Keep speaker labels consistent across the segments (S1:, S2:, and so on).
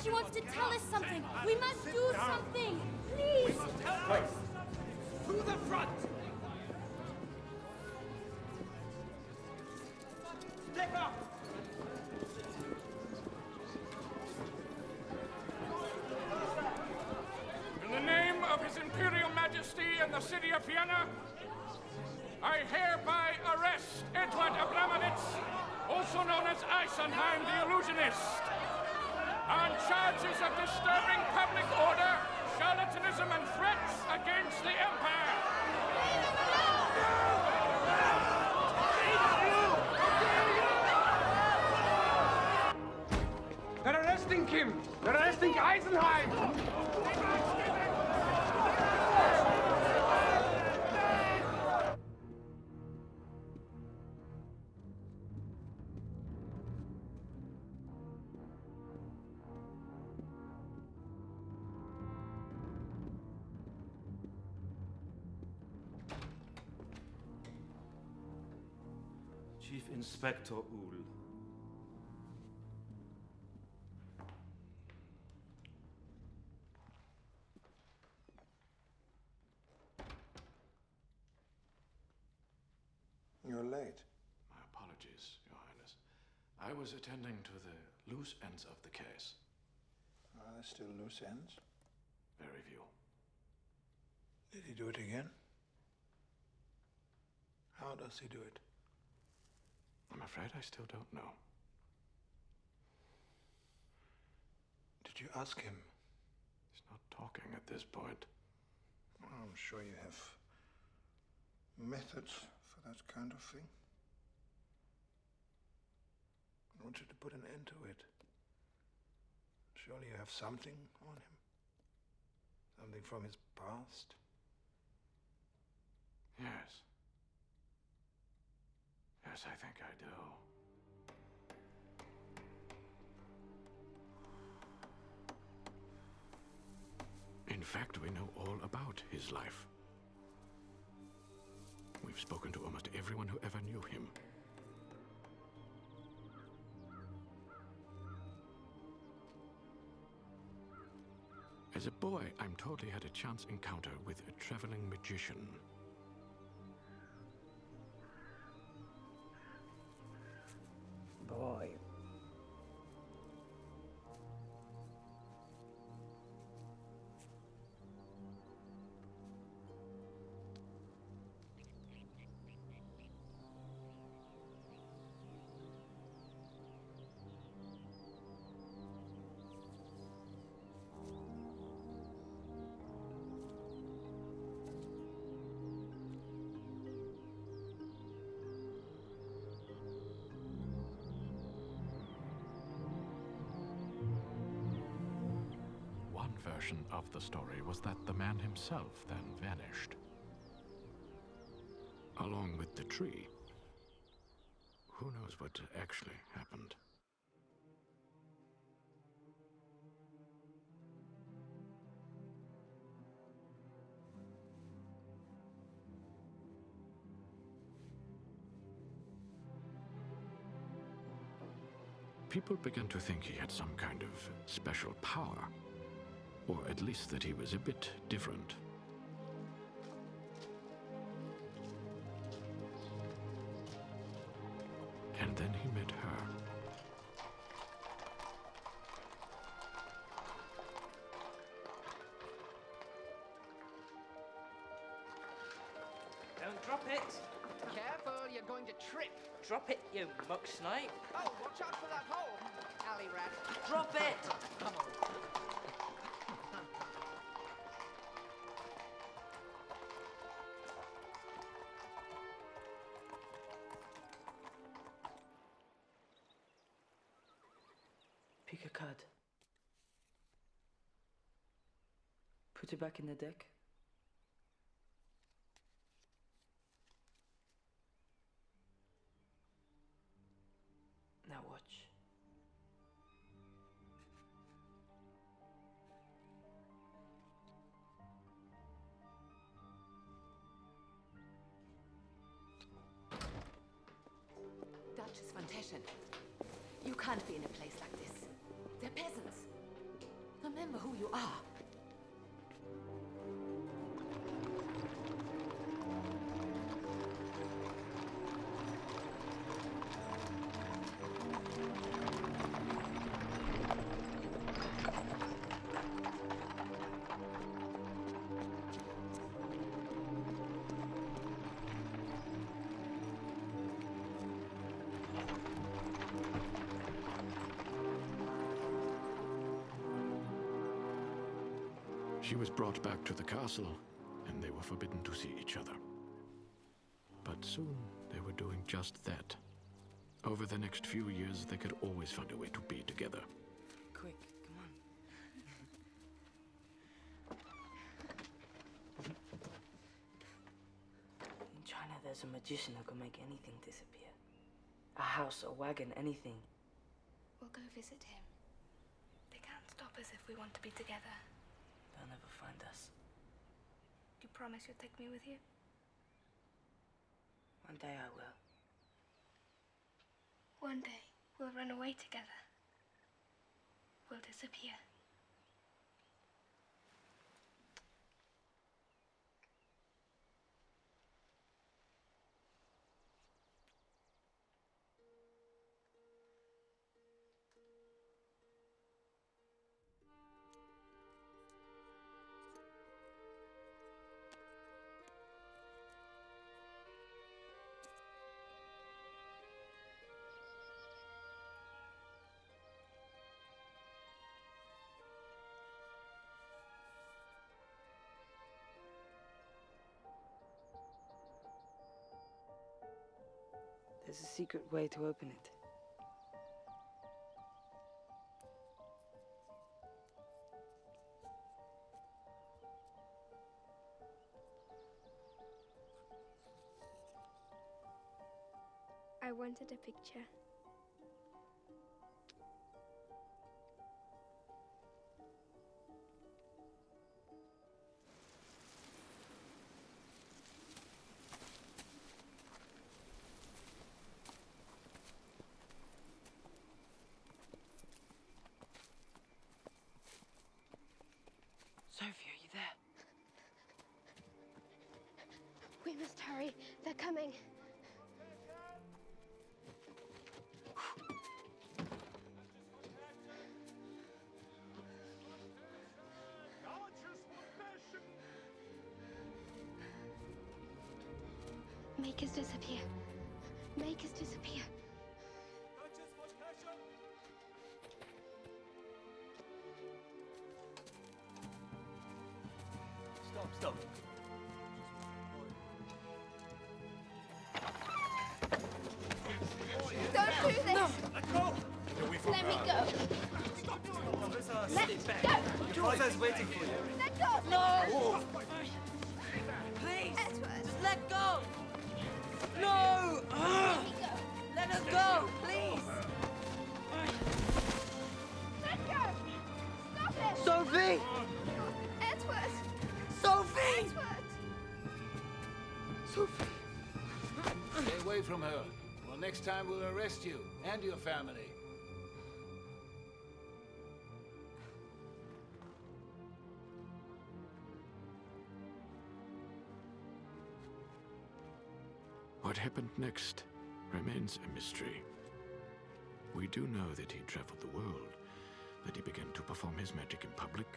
S1: She wants to tell us something. We must do something. Please.
S2: Right. To the front. Step up.
S3: In the name of His Imperial Majesty and the city of Vienna, I hereby arrest Edward Abramovich, also known as Eisenheim the Illusionist, on charges of disturbing public order, charlatanism, and threats against the Empire.
S4: They're arresting Kim! They're arresting Eisenheim!
S2: Chief Inspector Uhl.
S5: You're late.
S6: My apologies, Your Highness. I was attending to the loose ends of the case.
S5: Are there still loose ends?
S6: Very few.
S5: Did he do it again? How does he do it?
S6: I'm afraid I still don't know.
S5: Did you ask him?
S6: He's not talking at this point.
S5: Well, I'm sure you have methods for that kind of thing. I want you to put an end to it. Surely you have something on him? Something from his past?
S6: Yes. Yes, I think I do. In fact, we know all about his life. We've spoken to almost everyone who ever knew him. As a boy, I'm told he had a chance encounter with a traveling magician.
S7: Boy.
S6: One version of the story was that the man himself then vanished. Along with the tree. Who knows what actually happened? People began to think he had some kind of special power. Or at least that he was a bit different. And then he met her.
S8: Don't drop it.
S9: Careful, you're going to trip.
S8: Drop it, you muck snipe.
S9: Oh, watch out for that hole. Alley rat.
S8: Drop it.
S9: Come on.
S8: Pick a card. Put it back in the deck. Now watch.
S1: Duchess von Teschen, you can't be in a place like this. They're peasants. remember who you are.
S6: She was brought back to the castle, and they were forbidden to see each other. But soon, they were doing just that. Over the next few years, they could always find a way to be together.
S8: Quick, come on. In China, there's a magician who can make anything disappear. A house, a wagon, anything.
S7: We'll go visit him. They can't stop us if we want to be together.
S8: They'll never find us.
S7: You promise you'll take me with you?
S8: One day I will.
S7: One day, we'll run away together. We'll disappear.
S8: There's a secret way to open it.
S7: I wanted a picture.
S8: Sophie, are you there?
S7: We must hurry. They're coming. Make us disappear. Make us disappear.
S2: Stop.
S7: Don't do this!
S2: Let go!
S7: Let me go!
S2: Stay back. Your father's waiting for you.
S7: Let go!
S8: No! Please!
S7: Edward!
S8: Just let go! No!
S7: Let me go!
S8: Let us go, please!
S7: Let go! Stop it!
S8: Sophie!
S7: Edward!
S8: Sophie!
S7: Edward!
S8: Sophie!
S10: Stay away from her. Well, next time we'll arrest you and your family.
S6: What happened next remains a mystery. We do know that he traveled the world, that he began to perform his magic in public,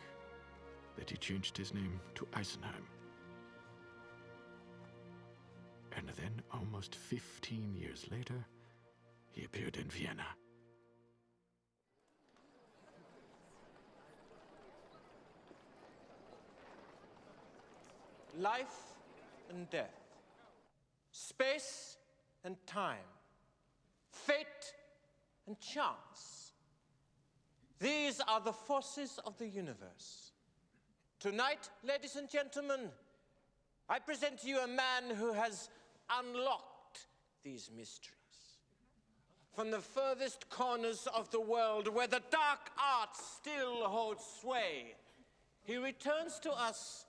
S6: that he changed his name to Eisenheim. And then, almost 15 years later, he appeared in Vienna.
S11: Life and death, space and time, fate and chance. These are the forces of the universe. Tonight, ladies and gentlemen, I present to you a man who has unlocked these mysteries. From the furthest corners of the world, where the dark arts still hold sway, he returns to us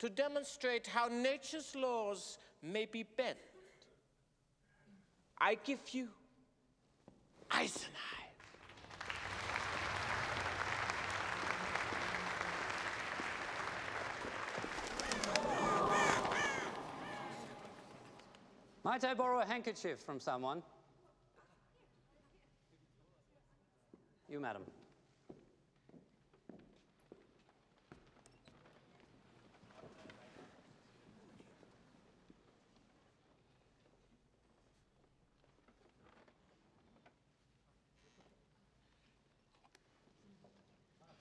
S11: to demonstrate how nature's laws may be bent. I give you Eisenheim.
S12: Might I borrow a handkerchief from someone? You, madam.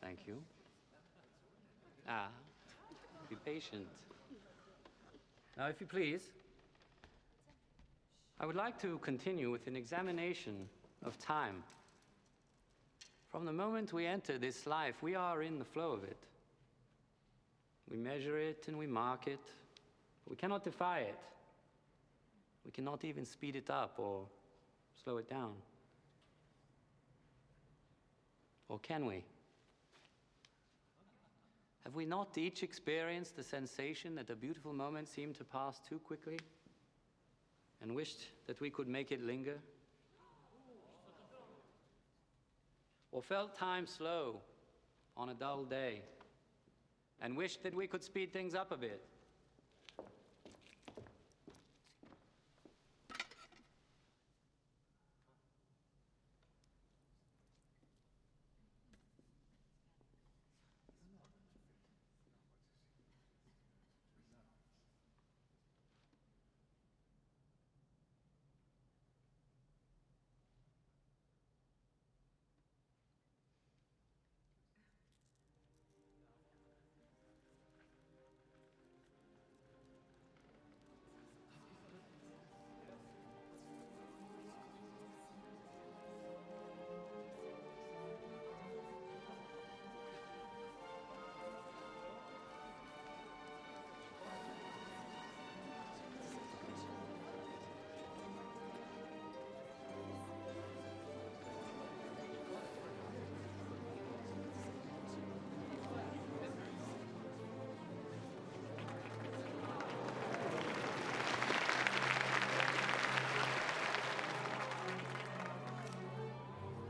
S12: Thank you. Ah, be patient. Now, if you please, I would like to continue with an examination of time. From the moment we enter this life, we are in the flow of it. We measure it and we mark it, but we cannot defy it. We cannot even speed it up or slow it down. Or can we? Have we not each experienced the sensation that a beautiful moment seemed to pass too quickly and wished that we could make it linger? Or felt time slow on a dull day and wished that we could speed things up a bit?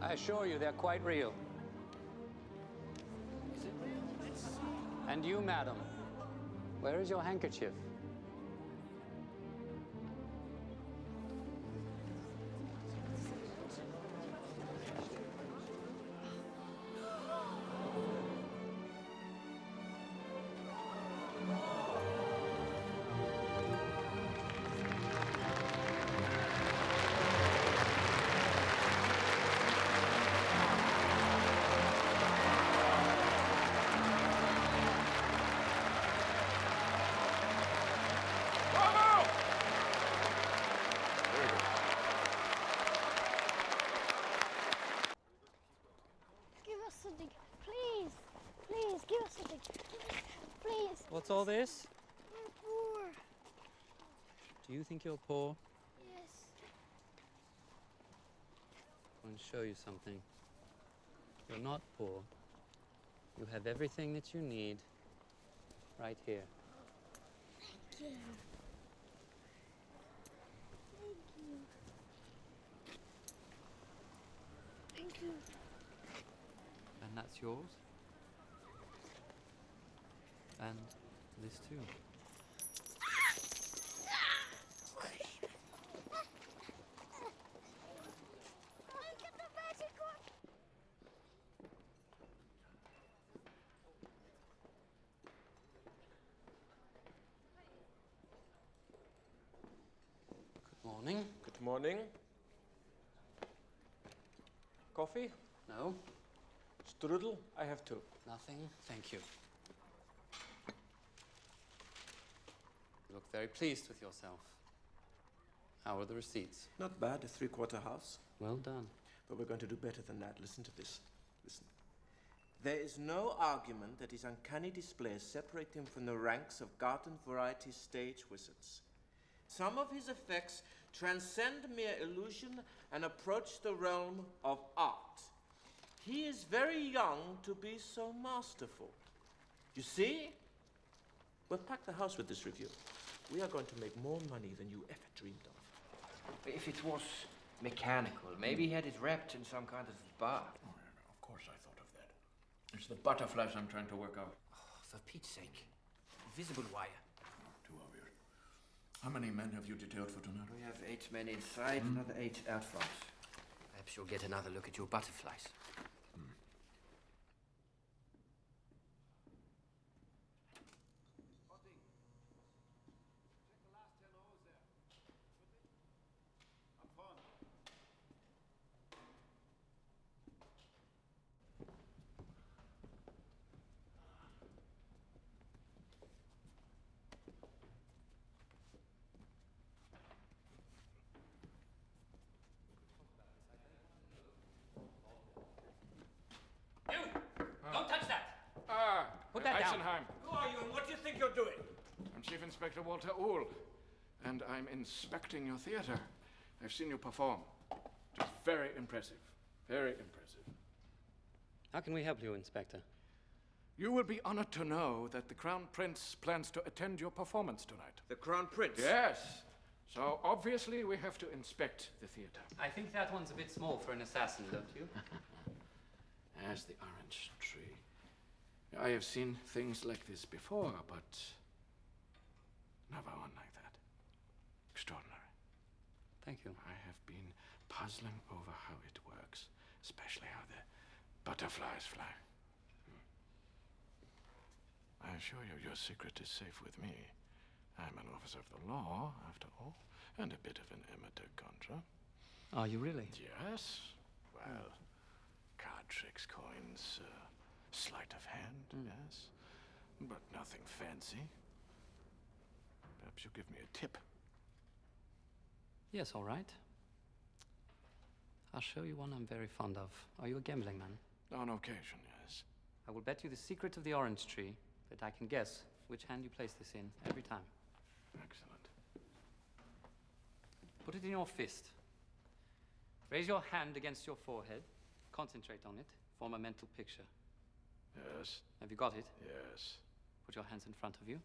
S12: I assure you, they're quite real. And you, madam, where is your handkerchief?
S1: Something, please, please, give us something, please.
S12: What's all this?
S1: We're poor.
S12: Do you think you're poor?
S1: Yes.
S12: I want to show you something. You're not poor. You have everything that you need right here.
S1: Thank you. Thank you. Thank you.
S12: And that's yours. And this too. Good morning.
S11: Good morning. Coffee?
S12: No.
S11: Strudel? I have two.
S12: Nothing, thank you. You look very pleased with yourself. How are the receipts?
S13: Not bad, a three-quarter house.
S12: Well done.
S13: But we're going to do better than that. Listen to this. Listen. There is no argument that his uncanny displays separate him from the ranks of garden variety stage wizards. Some of his effects transcend mere illusion and approach the realm of art. He is very young to be so masterful. You see? We'll pack the house with this review. We are going to make more money than you ever dreamed of.
S2: If it was mechanical, maybe he had it wrapped in some kind of bar.
S6: Oh, no, of course I thought of that. It's the butterflies I'm trying to work out.
S2: Oh, for Pete's sake. Visible wire.
S6: Too obvious. How many men have you detailed for tonight?
S2: We have 8 men inside, another 8 out front. Perhaps you'll get another look at your butterflies.
S12: Don't touch that! Put that down.
S3: Eisenheim.
S11: Who are you and what do you think you're doing?
S3: I'm Chief Inspector Walter Uhl, and I'm inspecting your theater. I've seen you perform. It is very impressive. Very impressive.
S12: How can we help you, Inspector?
S3: You will be honored to know that the Crown Prince plans to attend your performance tonight.
S13: The Crown Prince?
S3: Yes. So obviously we have to inspect the theater.
S12: I think that one's a bit small for an assassin, don't you?
S6: As the orange tree. I have seen things like this before, but never one like that. Extraordinary.
S12: Thank you.
S6: I have been puzzling over how it works, especially how the butterflies fly. I assure you, your secret is safe with me. I'm an officer of the law, after all, and a bit of an amateur conjurer.
S12: Are you really?
S6: Yes. Well, card tricks, coins, sleight of hand, yes. But nothing fancy. Perhaps you give me a tip.
S12: Yes, all right. I'll show you one I'm very fond of. Are you a gambling man?
S6: On occasion, yes.
S12: I will bet you the secret of the orange tree that I can guess which hand you place this in every time.
S6: Excellent.
S12: Put it in your fist. Raise your hand against your forehead. Concentrate on it. Form a mental picture.
S6: Yes.
S12: Have you got it?
S6: Yes.
S12: Put your hands in front of you.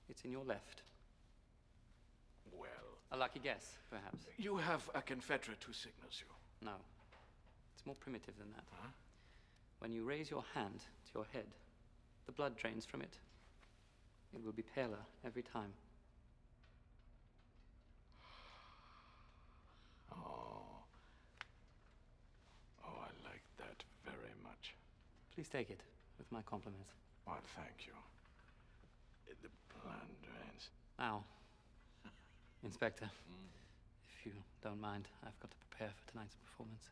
S12: It's in your left.
S6: Well.
S12: A lucky guess, perhaps.
S6: You have a confederate who signals you.
S12: No. It's more primitive than that.
S6: Huh?
S12: When you raise your hand to your head, the blood drains from it. It will be paler every time.
S6: Oh, I like that very much.
S12: Please take it with my compliments.
S6: Well, thank you. The blood drains.
S12: Now, Inspector, if you don't mind, I've got to prepare for tonight's performance.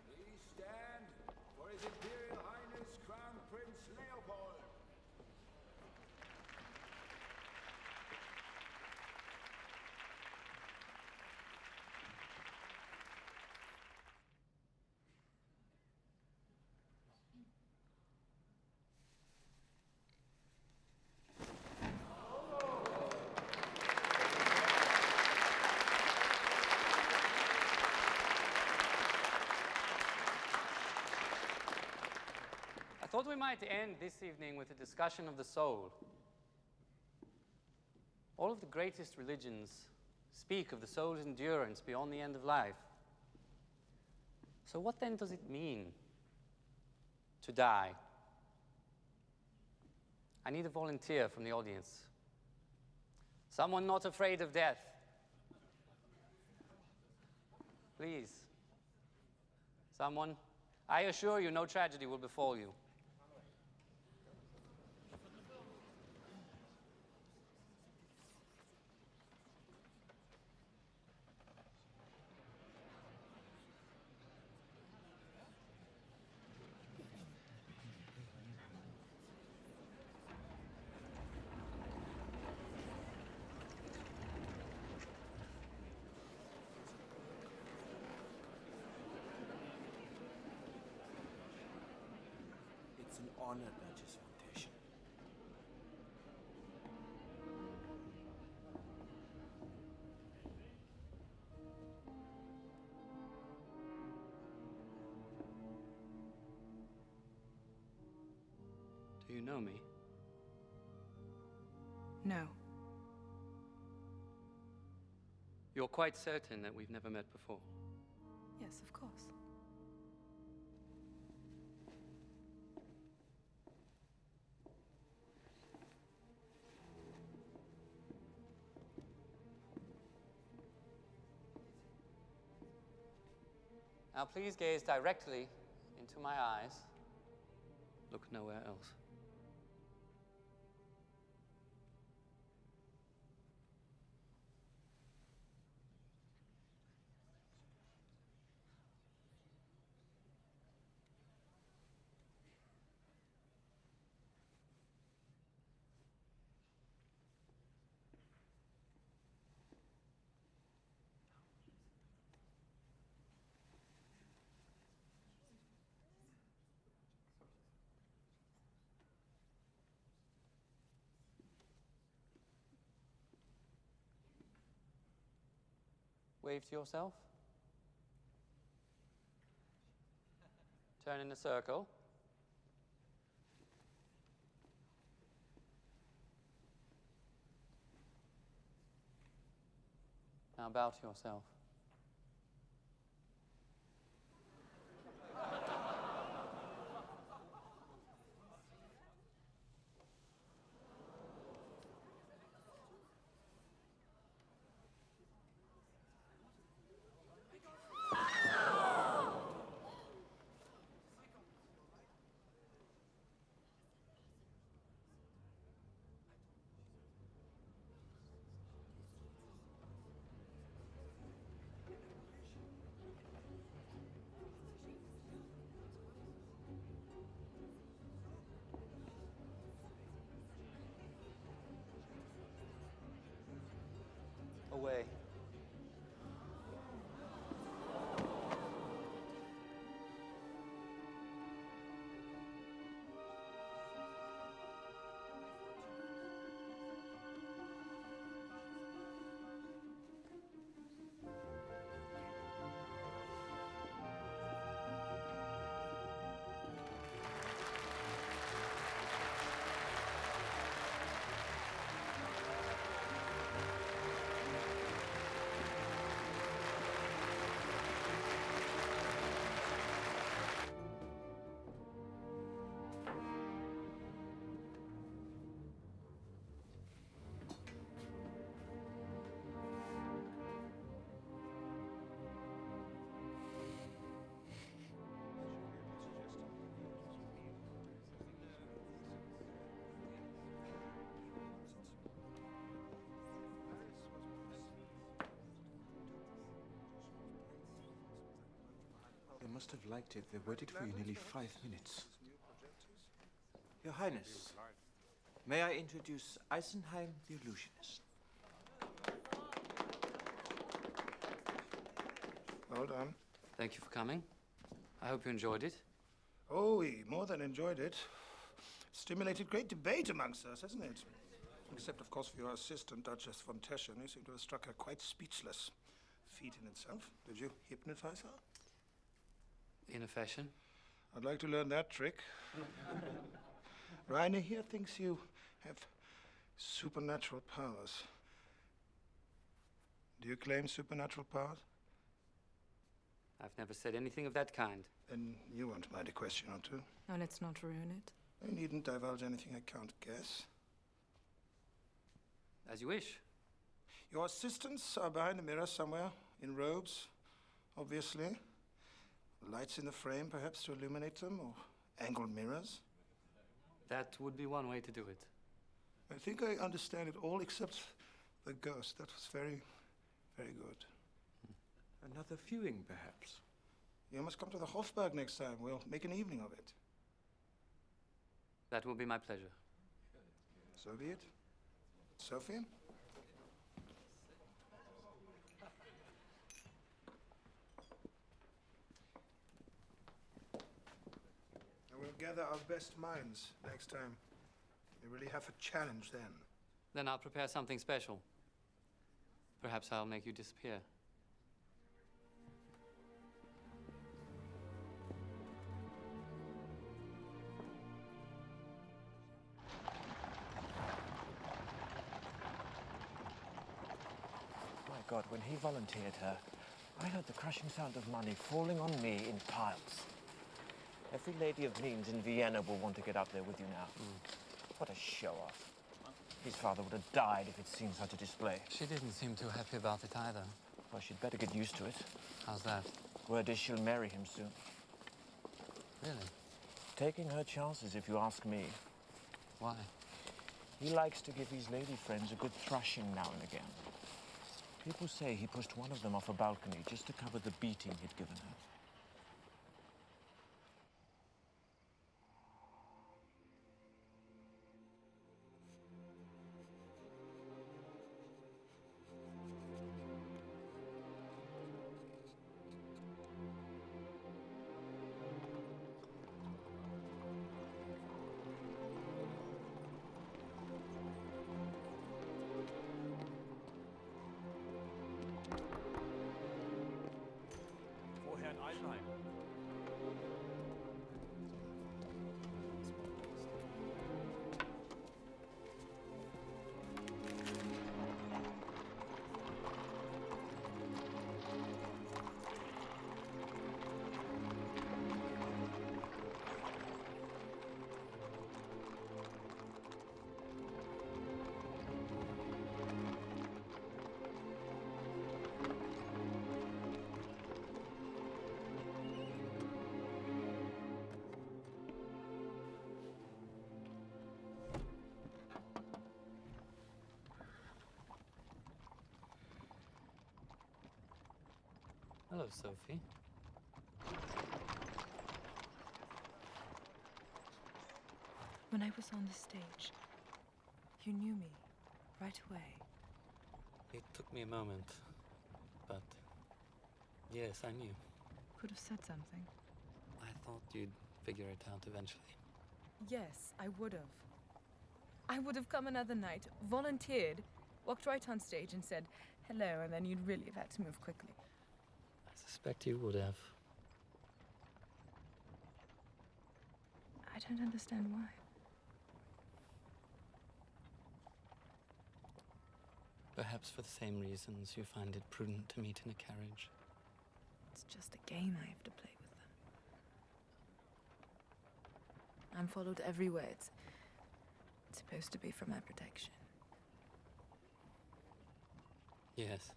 S10: Please stand for His Imperial Highness Crown Prince Leopold.
S12: I thought we might end this evening with a discussion of the soul. All of the greatest religions speak of the soul's endurance beyond the end of life. So what then does it mean to die? I need a volunteer from the audience. Someone not afraid of death. Please. Someone. I assure you, no tragedy will befall you.
S13: It's an honor, Duchess Foundation.
S12: Do you know me?
S7: No.
S12: You're quite certain that we've never met before?
S7: Yes, of course.
S12: Now please gaze directly into my eyes. Look nowhere else. Wave to yourself. Turn in a circle. Now bow to yourself. Away.
S13: They must have liked it. They waited for you nearly 5 minutes. Your Highness, may I introduce Eisenheim the Illusionist?
S5: Well done.
S12: Thank you for coming. I hope you enjoyed it.
S5: Oh, we more than enjoyed it. Stimulated great debate amongst us, hasn't it? Except, of course, for your assistant, Duchess von Teschen. You seem to have struck her quite speechless. Feat in itself. Did you hypnotize her?
S12: In a fashion.
S5: I'd like to learn that trick. Rainer here thinks you have supernatural powers. Do you claim supernatural powers?
S12: I've never said anything of that kind.
S5: Then you won't mind a question or two.
S7: No, let's not ruin it.
S5: I needn't divulge anything I can't guess.
S12: As you wish.
S5: Your assistants are behind a mirror somewhere, in robes, obviously. Lights in the frame, perhaps, to illuminate them, or angled mirrors.
S12: That would be one way to do it.
S5: I think I understand it all except the ghost. That was very, very good.
S13: Another viewing, perhaps?
S5: You must come to the Hofburg next time. We'll make an evening of it.
S12: That will be my pleasure.
S5: So be it. Sophie? We'll gather our best minds next time. We really have a challenge then.
S12: Then I'll prepare something special. Perhaps I'll make you disappear.
S13: My God, when he volunteered her, I heard the crushing sound of money falling on me in piles. Every lady of means in Vienna will want to get up there with you now. What a show-off. His father would have died if he'd seen such a display.
S12: She didn't seem too happy about it either.
S13: Well, she'd better get used to it.
S12: How's that?
S13: Word is she'll marry him soon.
S12: Really?
S13: Taking her chances, if you ask me.
S12: Why?
S13: He likes to give his lady friends a good thrashing now and again. People say he pushed one of them off a balcony just to cover the beating he'd given her.
S12: Hello, Sophie.
S14: When I was on the stage, you knew me right away.
S12: It took me a moment, but yes, I knew.
S14: Could have said something.
S12: I thought you'd figure it out eventually.
S14: Yes, I would have. I would have come another night, volunteered, walked right on stage and said hello, and then you'd really have had to move quickly.
S12: I suspect you would have.
S14: I don't understand why.
S12: Perhaps for the same reasons you find it prudent to meet in a carriage.
S14: It's just a game I have to play with them. I'm followed everywhere. It's supposed to be for my protection.
S12: Yes.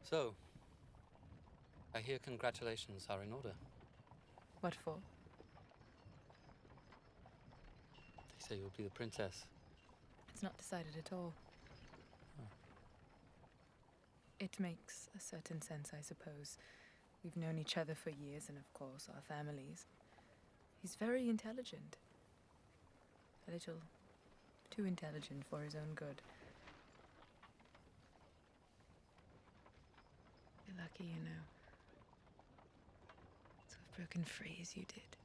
S12: So, I hear congratulations are in order.
S14: What for?
S12: They say you'll be the princess.
S14: It's not decided at all. It makes a certain sense, I suppose. We've known each other for years, and of course, our families. He's very intelligent. A little too intelligent for his own good. You're lucky, you know, to have broken free as you did.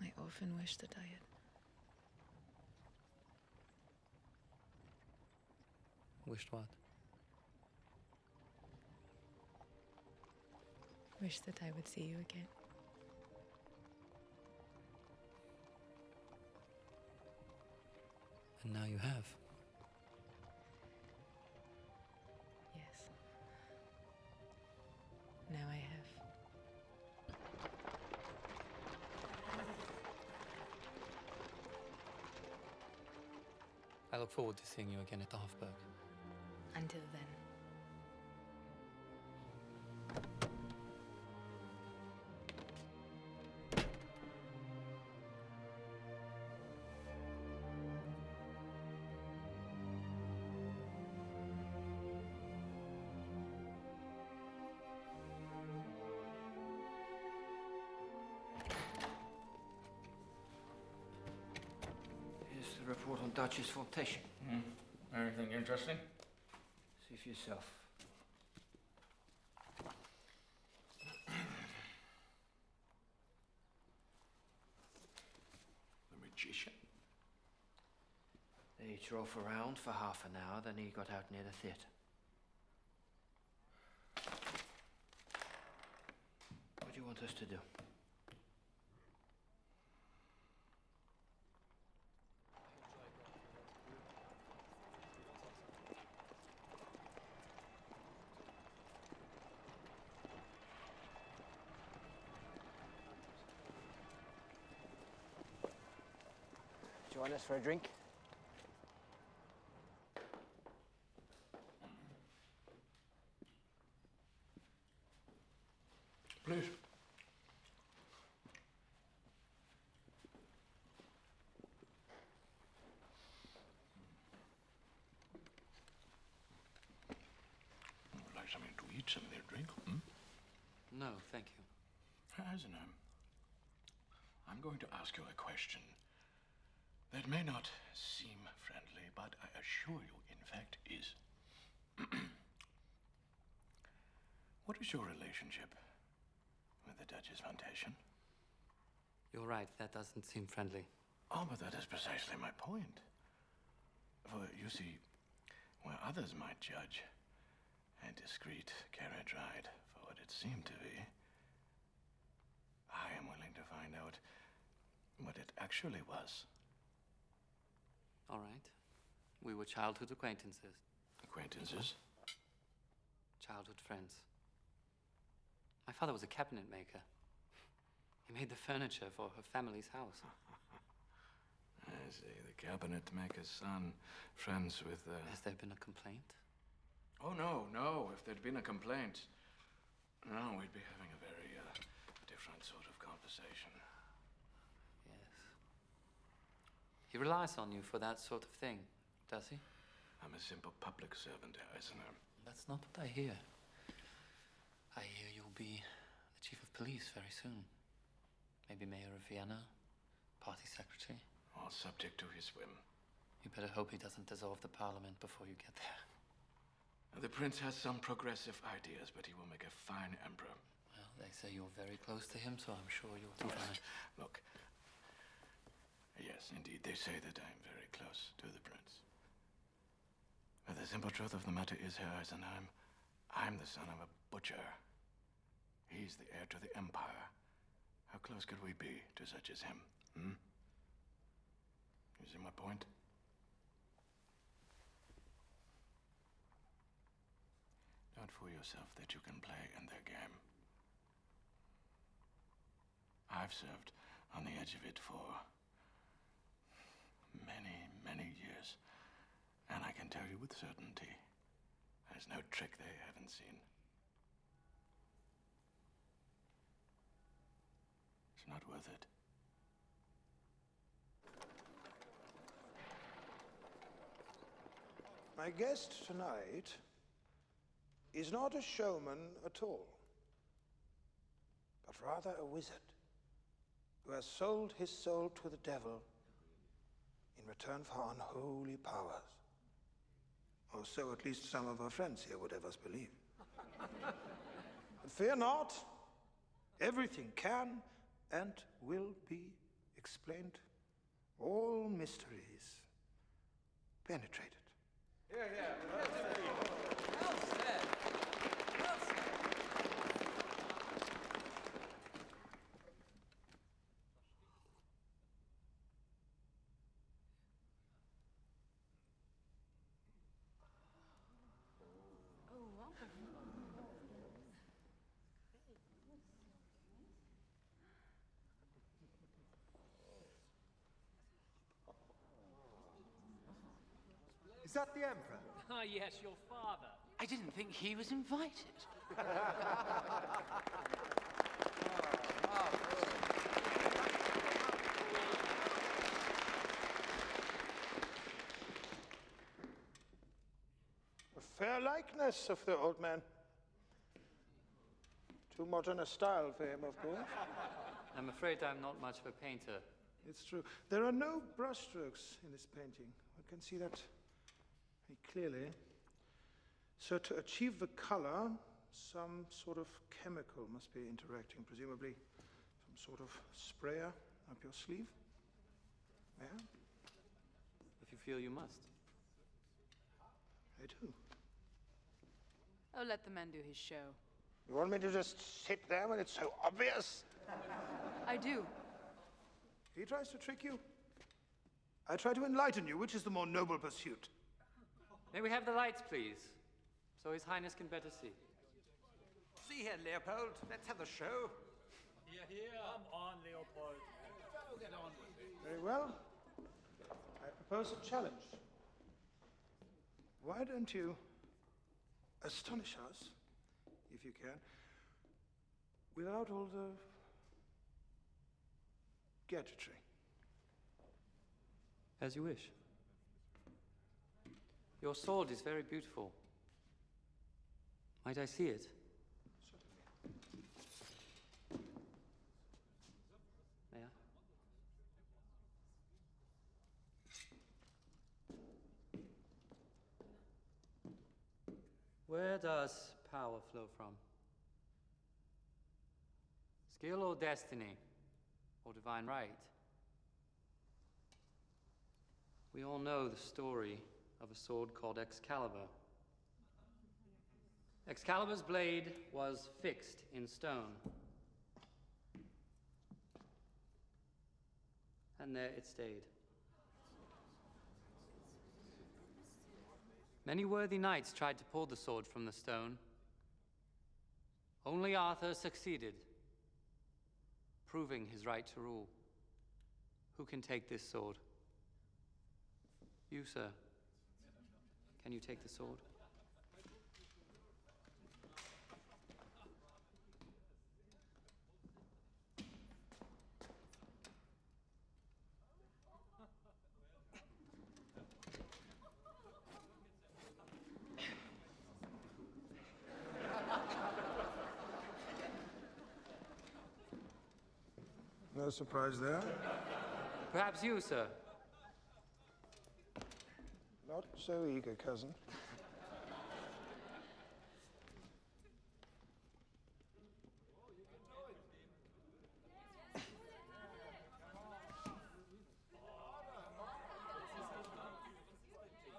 S14: I often wish that I had.
S12: Wished what?
S14: Wish that I would see you again.
S12: And now you have.
S14: Yes. Now I have.
S12: I look forward to seeing you again at the Hofburg.
S14: Until then.
S2: Here's the report on Duchess von Teschen.
S3: Anything interesting?
S2: See for yourself.
S6: The magician?
S2: They drove around for half an hour, then he got out near the theatre. What do you want us to do? Join us for a drink?
S6: Please. Would like something to eat, something to drink?
S12: No, thank you.
S6: Eisenheim, I'm going to ask you a question that may not seem friendly, but I assure you, in fact, is. What is your relationship with the Duchess Foundation?
S12: You're right, that doesn't seem friendly.
S6: Oh, but that is precisely my point. For, you see, where others might judge a discreet carriage ride for what it seemed to be, I am willing to find out what it actually was.
S12: All right. We were childhood acquaintances.
S6: Acquaintances?
S12: Childhood friends. My father was a cabinet maker. He made the furniture for her family's house.
S6: I see. The cabinet maker's son, friends with
S12: Has there been a complaint?
S6: Oh, no, no. If there'd been a complaint, no, we'd be having a very different sort of conversation.
S12: Yes. He relies on you for that sort of thing, does he?
S6: I'm a simple public servant, Eisenheim.
S12: That's not what I hear. I hear you'll be the chief of police very soon. Maybe mayor of Vienna, party secretary.
S6: All subject to his whim.
S12: You better hope he doesn't dissolve the parliament before you get there.
S6: The prince has some progressive ideas, but he will make a fine emperor.
S12: Well, they say you're very close to him, so I'm sure you'll do fine.
S6: Look. Yes, indeed, they say that I am very close to the prince. But the simple truth of the matter is, Herr Eisenheim, I'm the son of a butcher. He's the heir to the empire. How close could we be to such as him? You see my point? Don't fool yourself that you can play in their game. I've served on the edge of it for many, many years. And I can tell you with certainty, there's no trick they haven't seen. It's not worth it.
S5: My guest tonight is not a showman at all, but rather a wizard who has sold his soul to the devil in return for unholy powers. Or so at least some of our friends here would have us believe. But fear not, everything can and will be explained. All mysteries penetrated.
S9: Yeah. Well said. Well said.
S15: Is that the Emperor?
S16: Ah, yes, your father.
S11: I didn't think he was invited.
S5: A fair likeness of the old man. Too modern a style for him, of course.
S12: I'm afraid I'm not much of a painter.
S5: It's true. There are no brushstrokes in this painting. One can see that very clearly. So to achieve the color, some sort of chemical must be interacting, presumably some sort of sprayer up your sleeve. Yeah?
S12: If you feel you must.
S5: I do.
S14: Oh, let the man do his show.
S5: You want me to just sit there when it's so obvious?
S14: I do.
S5: He tries to trick you. I try to enlighten you. Which is the more noble pursuit?
S12: May we have the lights, please, so His Highness can better see.
S9: See here, Leopold. Let's have the show.
S16: Here. Come on, Leopold.
S10: Get on with it.
S5: Very well. propose a challenge. Why don't you astonish us, if you can, without all the gadgetry?
S12: As you wish. Your sword is very beautiful. Might I see it? May I? Where does power flow from? Skill or destiny? Or divine right? We all know the story of a sword called Excalibur. Excalibur's blade was fixed in stone. And there it stayed. Many worthy knights tried to pull the sword from the stone. Only Arthur succeeded, proving his right to rule. Who can take this sword? You, sir. Can you take the sword?
S5: No surprise there.
S12: Perhaps you, sir.
S5: Not so eager, cousin.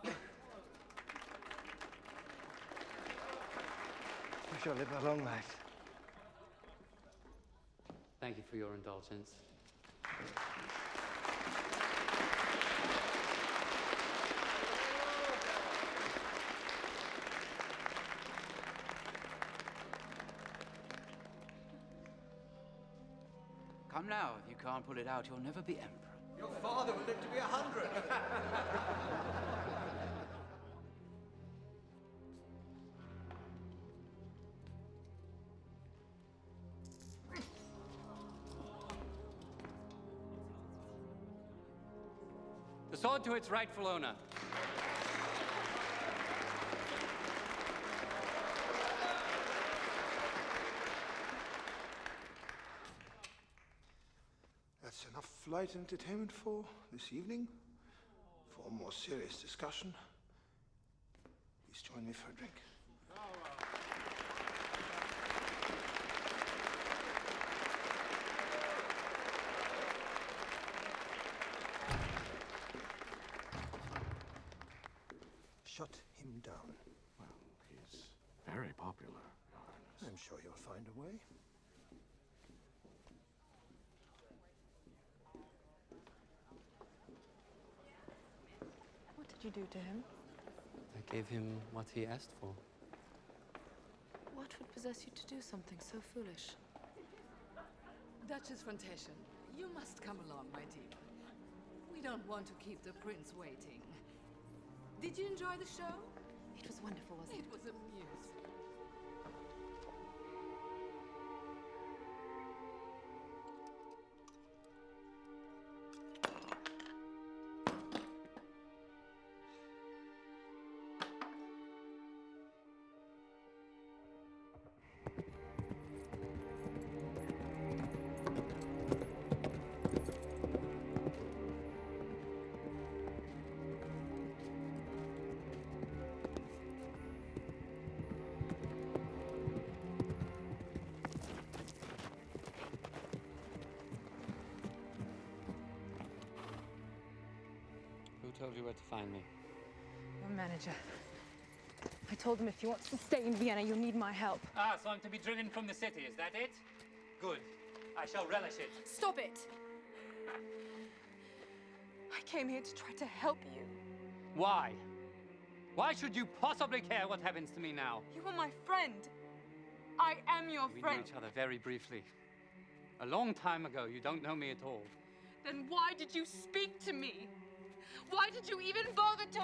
S2: You shall live a long life.
S12: Thank you for your indulgence.
S17: Come now, if you can't pull it out, you'll never be emperor.
S9: Your father will live to be 100.
S12: The sword to its rightful owner.
S5: That's enough light entertainment for this evening. For a more serious discussion, please join me for a drink. Shut him down.
S6: Well, he's very popular, Your Highness.
S5: I'm sure you'll find a way.
S14: What did you do to him?
S12: I gave him what he asked for.
S14: What would possess you to do something so foolish?
S18: Duchess von Teschen, you must come along, my dear. We don't want to keep the prince waiting. Did you enjoy the show?
S14: It was wonderful, wasn't it?
S18: It was amusing.
S12: Who told you where to find me?
S14: Your manager. I told him if he wants to stay in Vienna, you'll need my help.
S12: Ah, so I'm to be driven from the city, is that it? Good. I shall relish it.
S14: Stop it! I came here to try to help you.
S12: Why? Why should you possibly care what happens to me now?
S14: You are my friend. I am your
S12: We
S14: friend.
S12: knew each other very briefly. A long time ago. You don't know me at all.
S14: Then why did you speak to me?
S1: Why did you even bother to...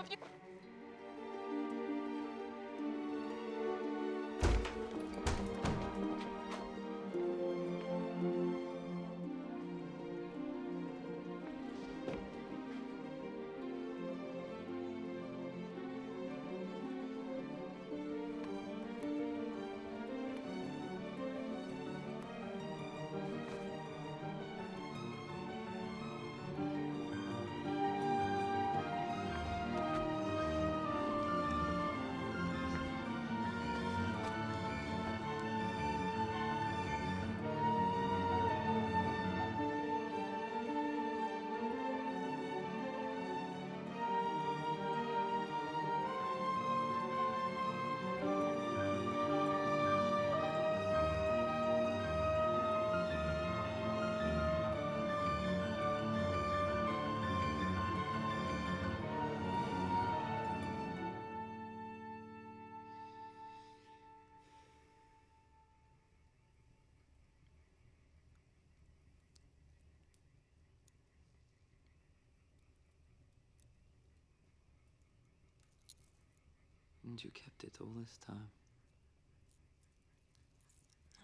S12: And you kept it all this time.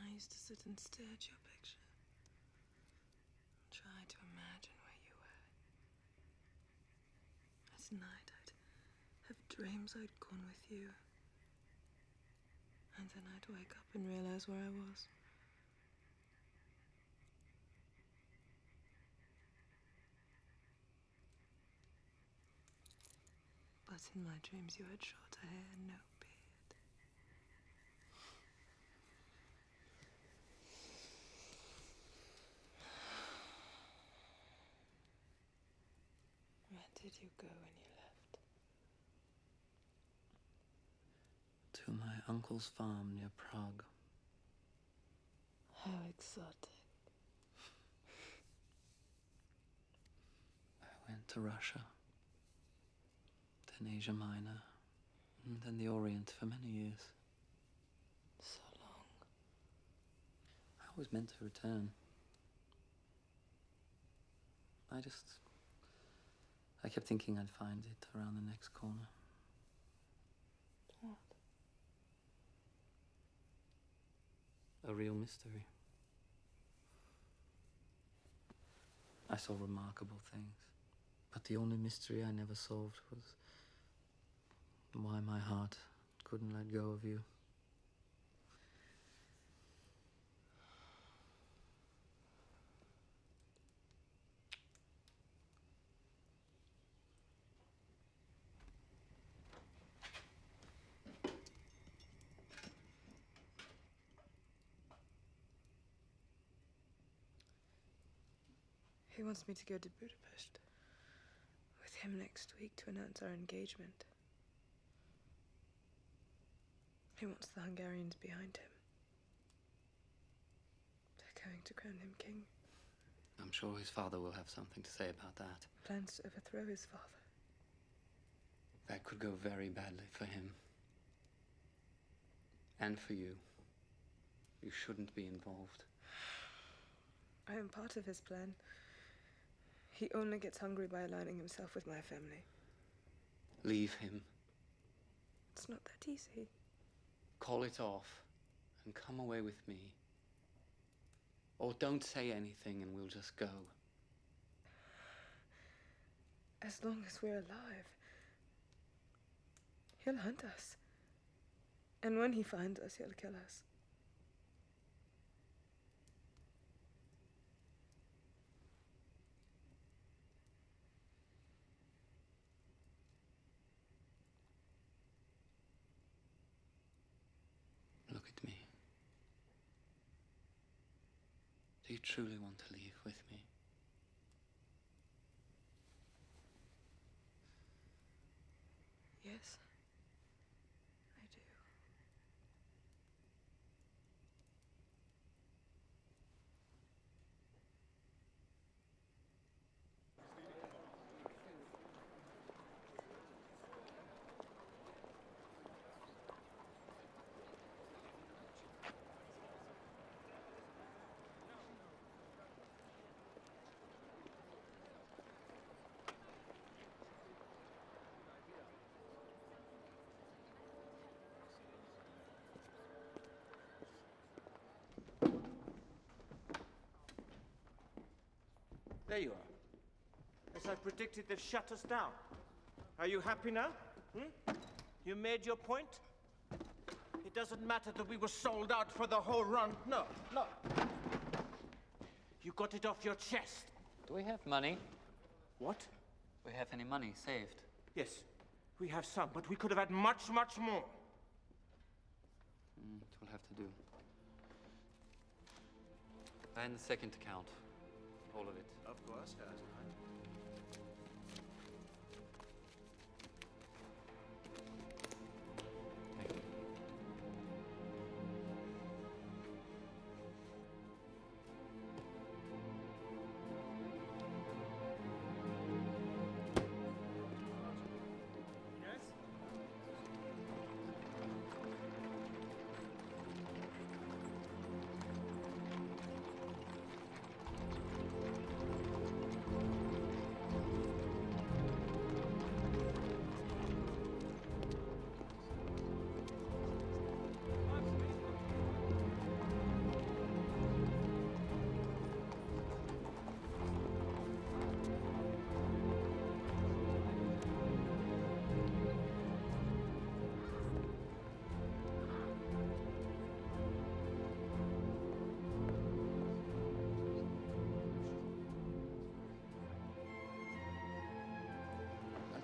S14: I used to sit and stare at your picture. Try to imagine where you were. At night, I'd have dreams I'd gone with you. And then I'd wake up and realize where I was. But in my dreams, you had shorter hair and no beard. Where did you go when you left?
S12: To my uncle's farm near Prague.
S14: How exotic.
S12: I went to Russia, then Asia Minor, and then the Orient for many years.
S14: So long.
S12: I was meant to return. I kept thinking I'd find it around the next corner.
S14: What?
S12: A real mystery. I saw remarkable things, but the only mystery I never solved was why my heart couldn't let go of you.
S14: He wants me to go to Budapest with him next week to announce our engagement. He wants the Hungarians behind him. They're going to crown him king.
S12: I'm sure his father will have something to say about that.
S14: Plans to overthrow his father.
S12: That could go very badly for him. And for you. You shouldn't be involved.
S14: I am part of his plan. He only gets hungry by aligning himself with my family.
S12: Leave him.
S14: It's not that easy.
S12: Call it off and come away with me. Or don't say anything and we'll just go.
S14: As long as we're alive. He'll hunt us. And when he finds us, he'll kill us.
S12: Look at me. Do you truly want to leave with me?
S14: Yes, I do.
S13: there you are. As I predicted, they've shut us down. Are you happy now? You made your point? It doesn't matter that we were sold out for the whole run. No, no. You got it off your chest.
S12: Do we have money?
S13: What?
S12: Do we have any money saved?
S13: Yes, we have some, but we could have had much, much more.
S12: It will have to do. And the second account. All of it.
S13: Of course, Herr Eisenheim.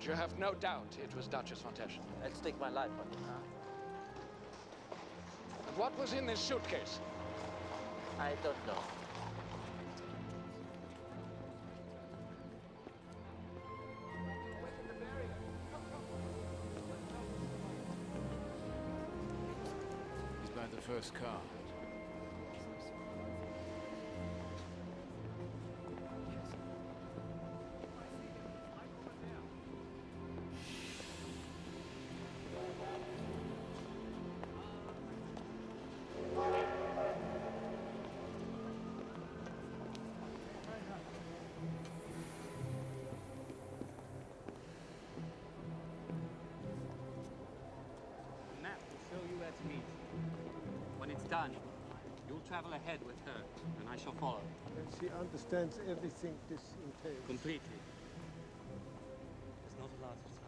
S19: You have no doubt it was Duchess von Teschen.
S13: I'll stake my life on it,
S19: And what was in this suitcase?
S13: I don't know.
S10: He's by the first car.
S12: When it's done, you'll travel ahead with her, and I shall follow.
S15: And she understands everything this entails.
S12: Completely. There's not a lot of time.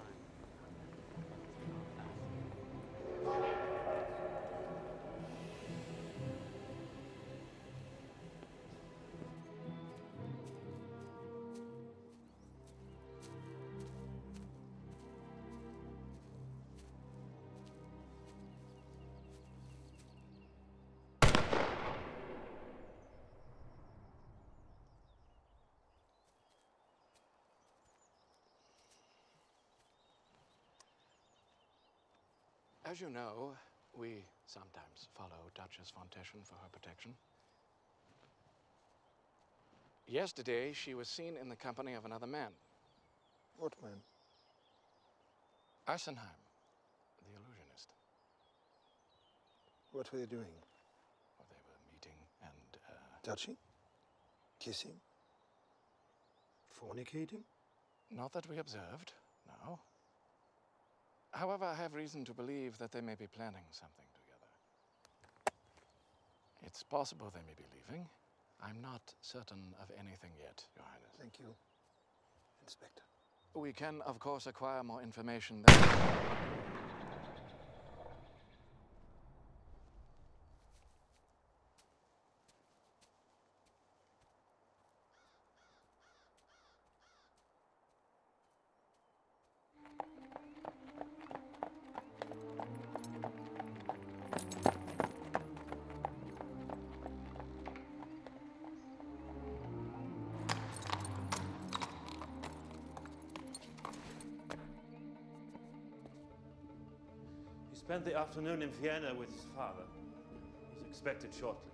S6: As you know, we sometimes follow Duchess von Teschen for her protection. Yesterday, she was seen in the company of another man.
S15: What man?
S6: Eisenheim, the Illusionist.
S15: What were they doing?
S6: Well, they were meeting and,
S15: Touching? Kissing? Fornicating?
S6: Not that we observed, no. However, I have reason to believe that they may be planning something together. It's possible they may be leaving. I'm not certain of anything yet, Your Highness.
S15: Thank you, Inspector.
S6: We can, of course, acquire more information than...
S20: He spent the afternoon in Vienna with his father. He's expected shortly.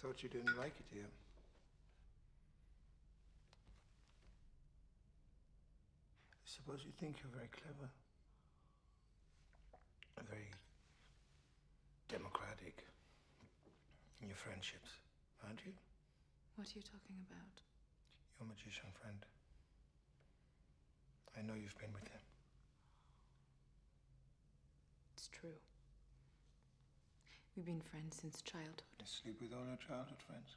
S5: Thought you didn't like it here. I suppose you think you're very clever. Very democratic in your friendships, aren't you?
S14: What are you talking about?
S5: Your magician friend. I know you've been with him.
S14: It's true. We've been friends since childhood.
S5: You sleep with all your childhood friends?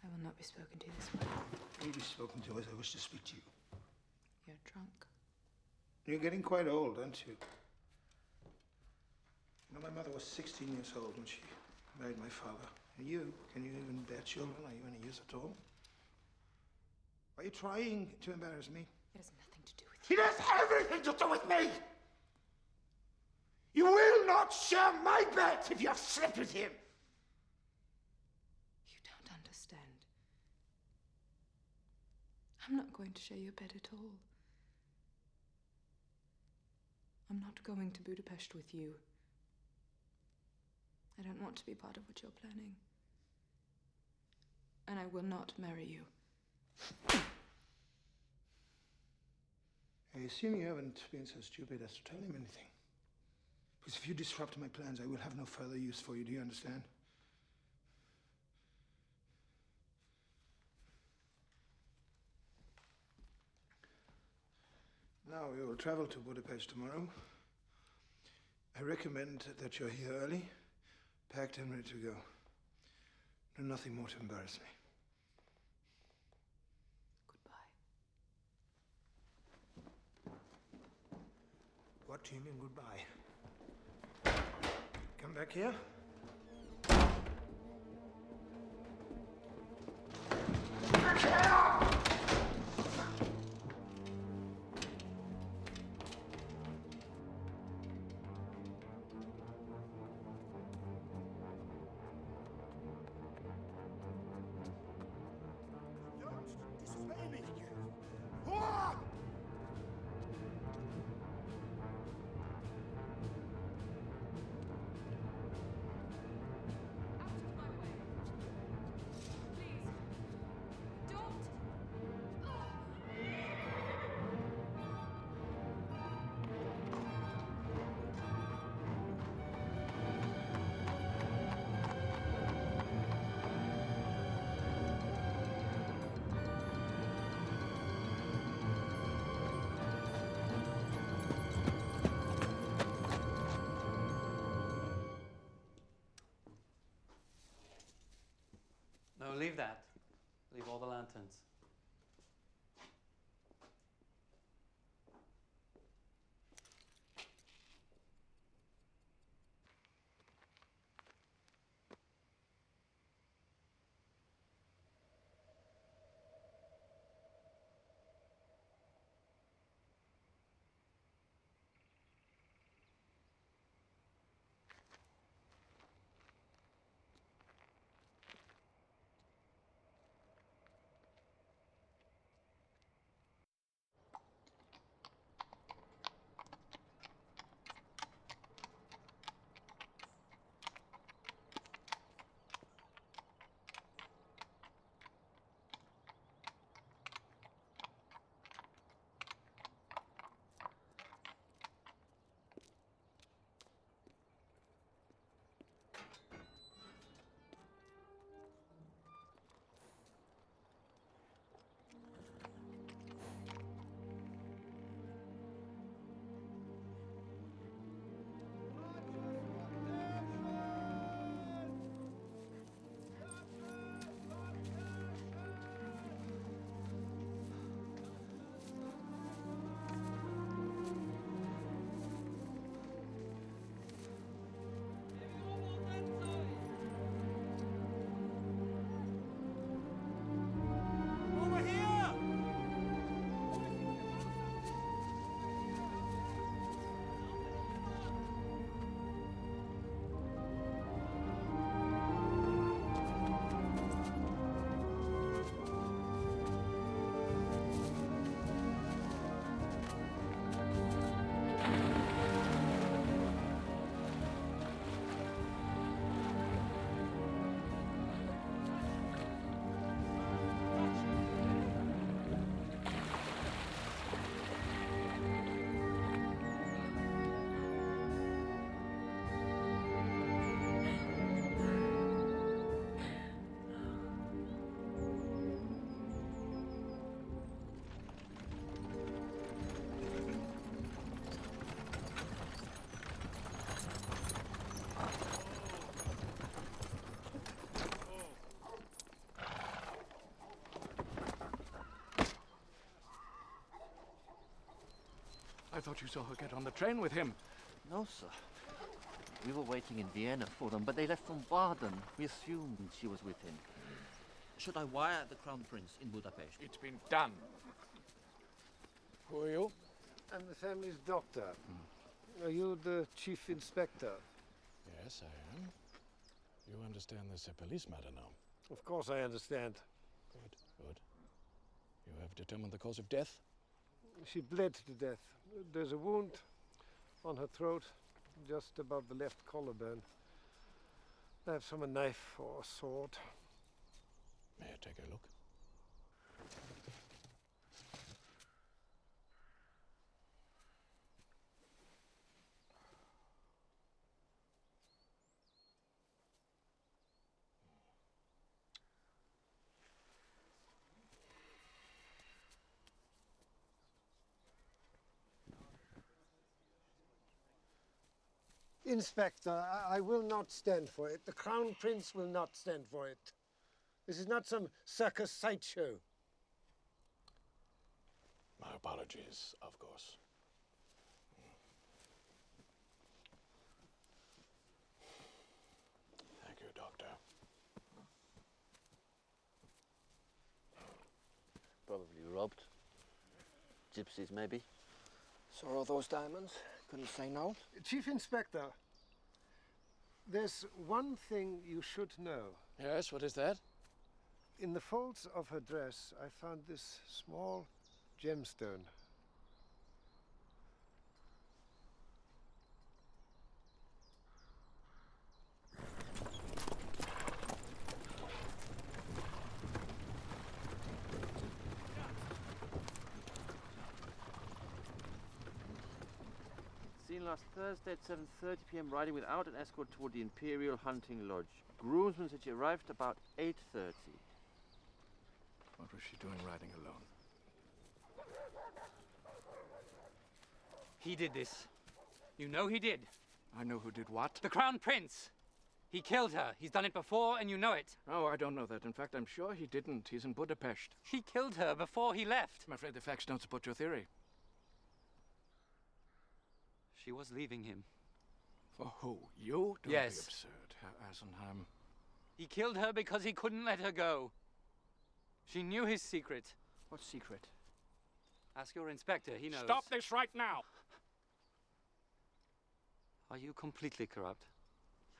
S14: I will not be spoken to this way.
S5: You'll be spoken to as I wish to speak to you.
S14: You're drunk.
S5: You're getting quite old, aren't you? You know, my mother was 16 years old when she married my father. And you, can you even bear children? Are you any use at all? Are you trying to embarrass me?
S14: It has nothing to do with you.
S5: It has everything to do with me! You will not share my bed if you have slept with him!
S14: You don't understand. I'm not going to share your bed at all. I'm not going to Budapest with you. I don't want to be part of what you're planning. And I will not marry you.
S5: I assume you haven't been so stupid as to tell him anything. Because if you disrupt my plans, I will have no further use for you. Do you understand? Now, we will travel to Budapest tomorrow. I recommend that you're here early, packed and ready to go. Do nothing more to embarrass me. What do you mean goodbye? Come back here. Back here! Don't disobey me. Ah!
S12: No, leave that. Leave all the lanterns.
S19: I thought you saw her get on the train with him.
S2: No, sir. We were waiting in Vienna for them, but they left from Baden. We assumed she was with him. Should I wire the Crown Prince in Budapest?
S19: It's been done. Who are you?
S15: I'm the family's doctor. Are you the chief inspector?
S6: Yes, I am. You understand this is a police matter now?
S15: Of course I understand.
S6: Good, good. You have determined the cause of death?
S15: She bled to death. There's a wound on her throat, just above the left collarbone. Perhaps from a knife or a sword.
S6: May I take a look?
S15: Inspector, I will not stand for it. The Crown Prince will not stand for it. This is not some circus sideshow.
S6: My apologies, of course. Thank you, Doctor.
S2: Probably robbed. Gypsies, maybe. Saw all those diamonds. Couldn't say no.
S15: Chief Inspector, there's one thing you should know.
S19: Yes, what is that?
S15: In the folds of her dress, I found this small gemstone.
S2: Seen last Thursday at 7:30 p.m. riding without an escort toward the Imperial Hunting Lodge. Groomsmen said she arrived about 8:30.
S19: What was she doing riding alone?
S17: He did this. You know he did.
S19: I know who did what?
S17: The Crown Prince. He killed her. He's done it before, and you know it.
S19: Oh, I don't know that. In fact, I'm sure he didn't. He's in Budapest.
S17: He killed her before he left.
S19: I'm afraid the facts don't support your theory.
S17: She was leaving him.
S19: For who? You? Don't
S17: Yes.
S19: be absurd, Herr Eisenheim.
S17: He killed her because he couldn't let her go. She knew his secret.
S2: What secret?
S17: Ask your inspector, he knows.
S3: Stop this right now!
S17: Are you completely corrupt?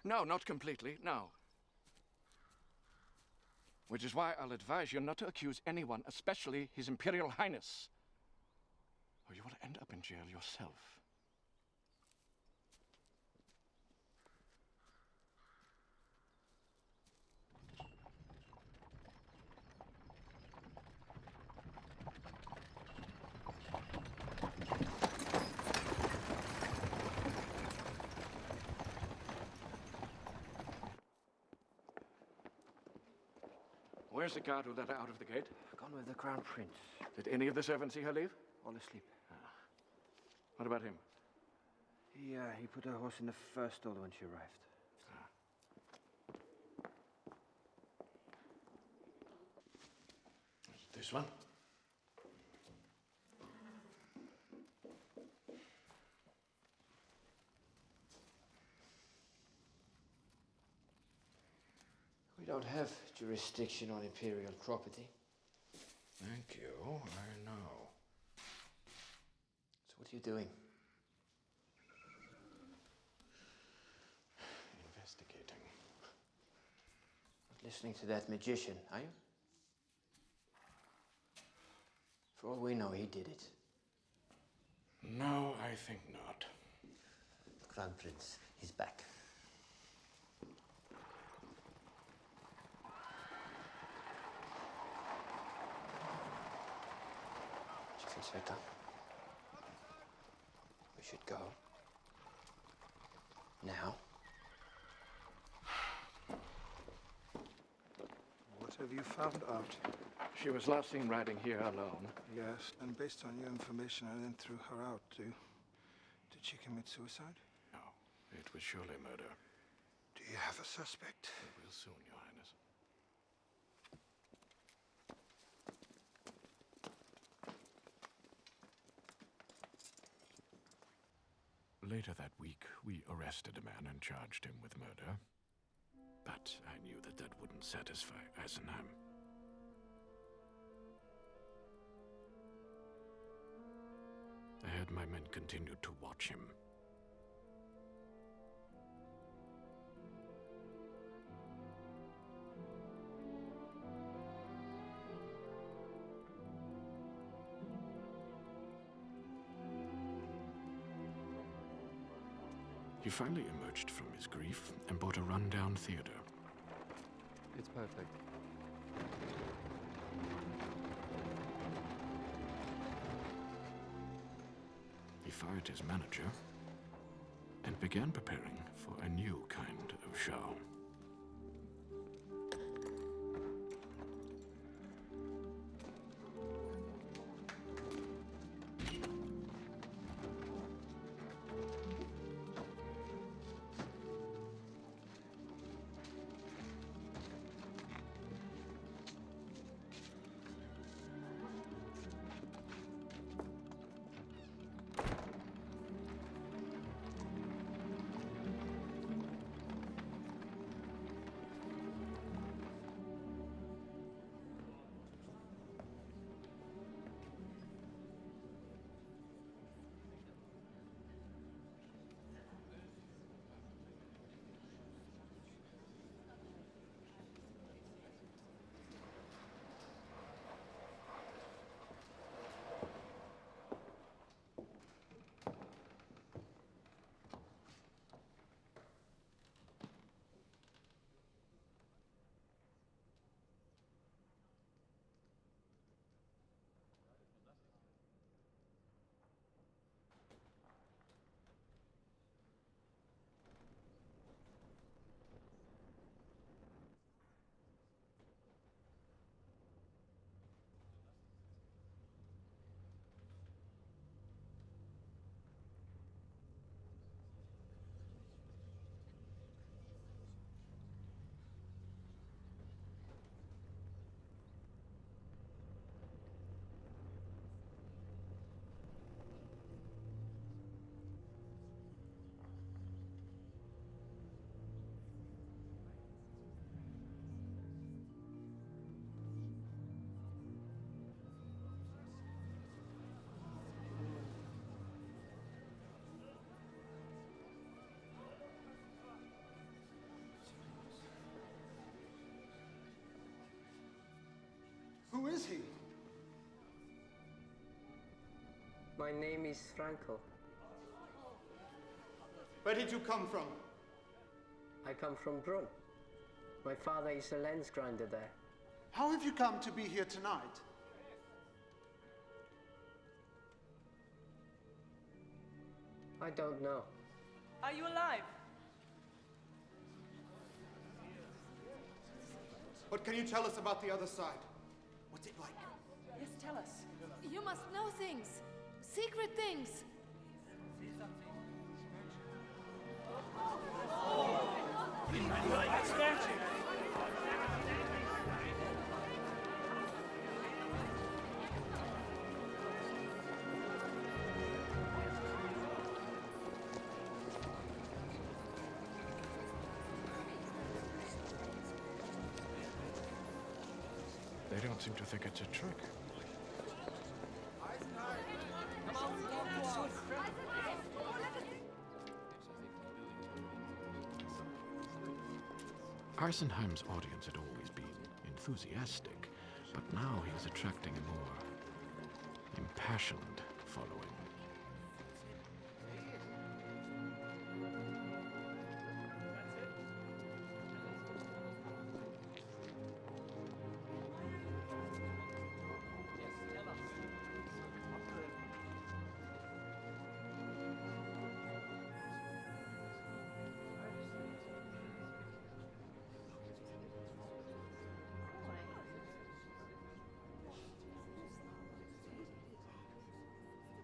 S19: No, not completely, no. Which is why I'll advise you not to accuse anyone, especially His Imperial Highness. Or you will end up in jail yourself. Where's the guard who let her out of the gate?
S2: Gone with the Crown Prince.
S19: Did any of the servants see her leave?
S2: All asleep.
S19: What about him?
S2: He put her horse in the first stall when she arrived.
S6: This one?
S2: We don't have jurisdiction on Imperial property.
S6: Thank you, I know.
S2: So what are you doing?
S6: Investigating.
S2: Not listening to that magician, are you? For all we know, he did it.
S6: No, I think not.
S2: The Crown Prince, he's back. Chief Inspector, we should go. Now.
S5: What have you found out?
S19: She was last seen riding here alone.
S5: Yes, and based on your information, I then threw her out. Did she commit suicide?
S6: No, it was surely murder.
S5: Do you have a suspect?
S6: We will soon, Your Highness. Later that week, we arrested a man and charged him with murder. But I knew that that wouldn't satisfy Eisenheim. I had my men continue to watch him. He finally emerged from his grief and bought a rundown theater.
S12: It's perfect.
S6: He fired his manager and began preparing for a new kind of show.
S21: Who is he?
S22: My name is Franco.
S21: Where did you come from?
S22: I come from Brunn. My father is a lens grinder there.
S21: How have you come to be here tonight?
S22: I don't know.
S23: Are you alive?
S21: What can you tell us about the other side? What's it like?
S23: Yes, tell us.
S1: You must know things. Secret things.
S6: They don't seem to think it's a trick. Eisenheim's audience had always been enthusiastic, but now he is attracting a more impassioned following.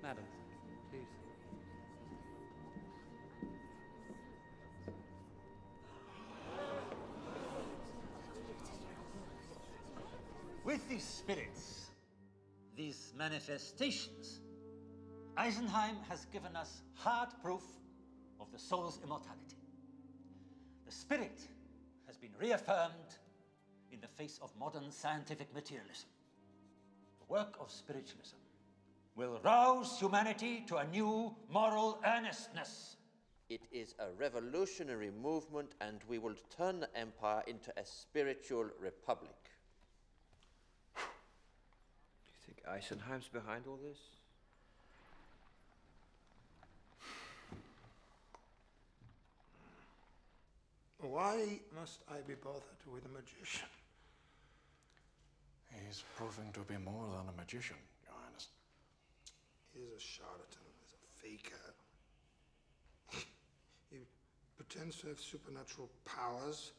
S12: Madam, please.
S24: With these spirits, these manifestations, Eisenheim has given us hard proof
S4: of the soul's immortality. The spirit has been reaffirmed in the face of modern scientific materialism. The work of spiritualism will rouse humanity to a new moral earnestness.
S13: It is a revolutionary movement, and we will turn the empire into a spiritual republic. Do you think Eisenheim's behind all this?
S5: Why must I be bothered with a magician?
S6: He's proving to be more than a magician, Your Highness.
S5: He's a charlatan, he's a faker. He pretends to have supernatural powers.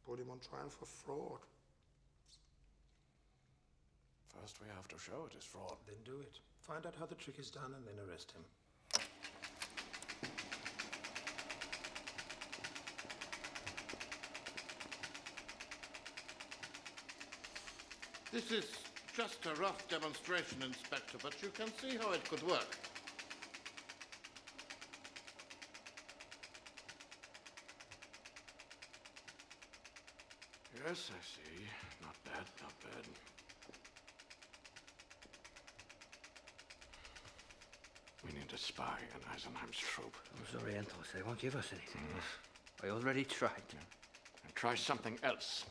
S5: Put him on trial for fraud.
S6: First, we have to show it is fraud.
S5: Then do it. Find out how the trick is done and then arrest him.
S21: This is just a rough demonstration, Inspector, but you can see how it could work.
S6: Yes, I see. Not bad, not bad. We need a spy in Eisenheim's troop.
S12: Those Orientals, they won't give us anything. I already tried.
S6: Yeah. And try something else.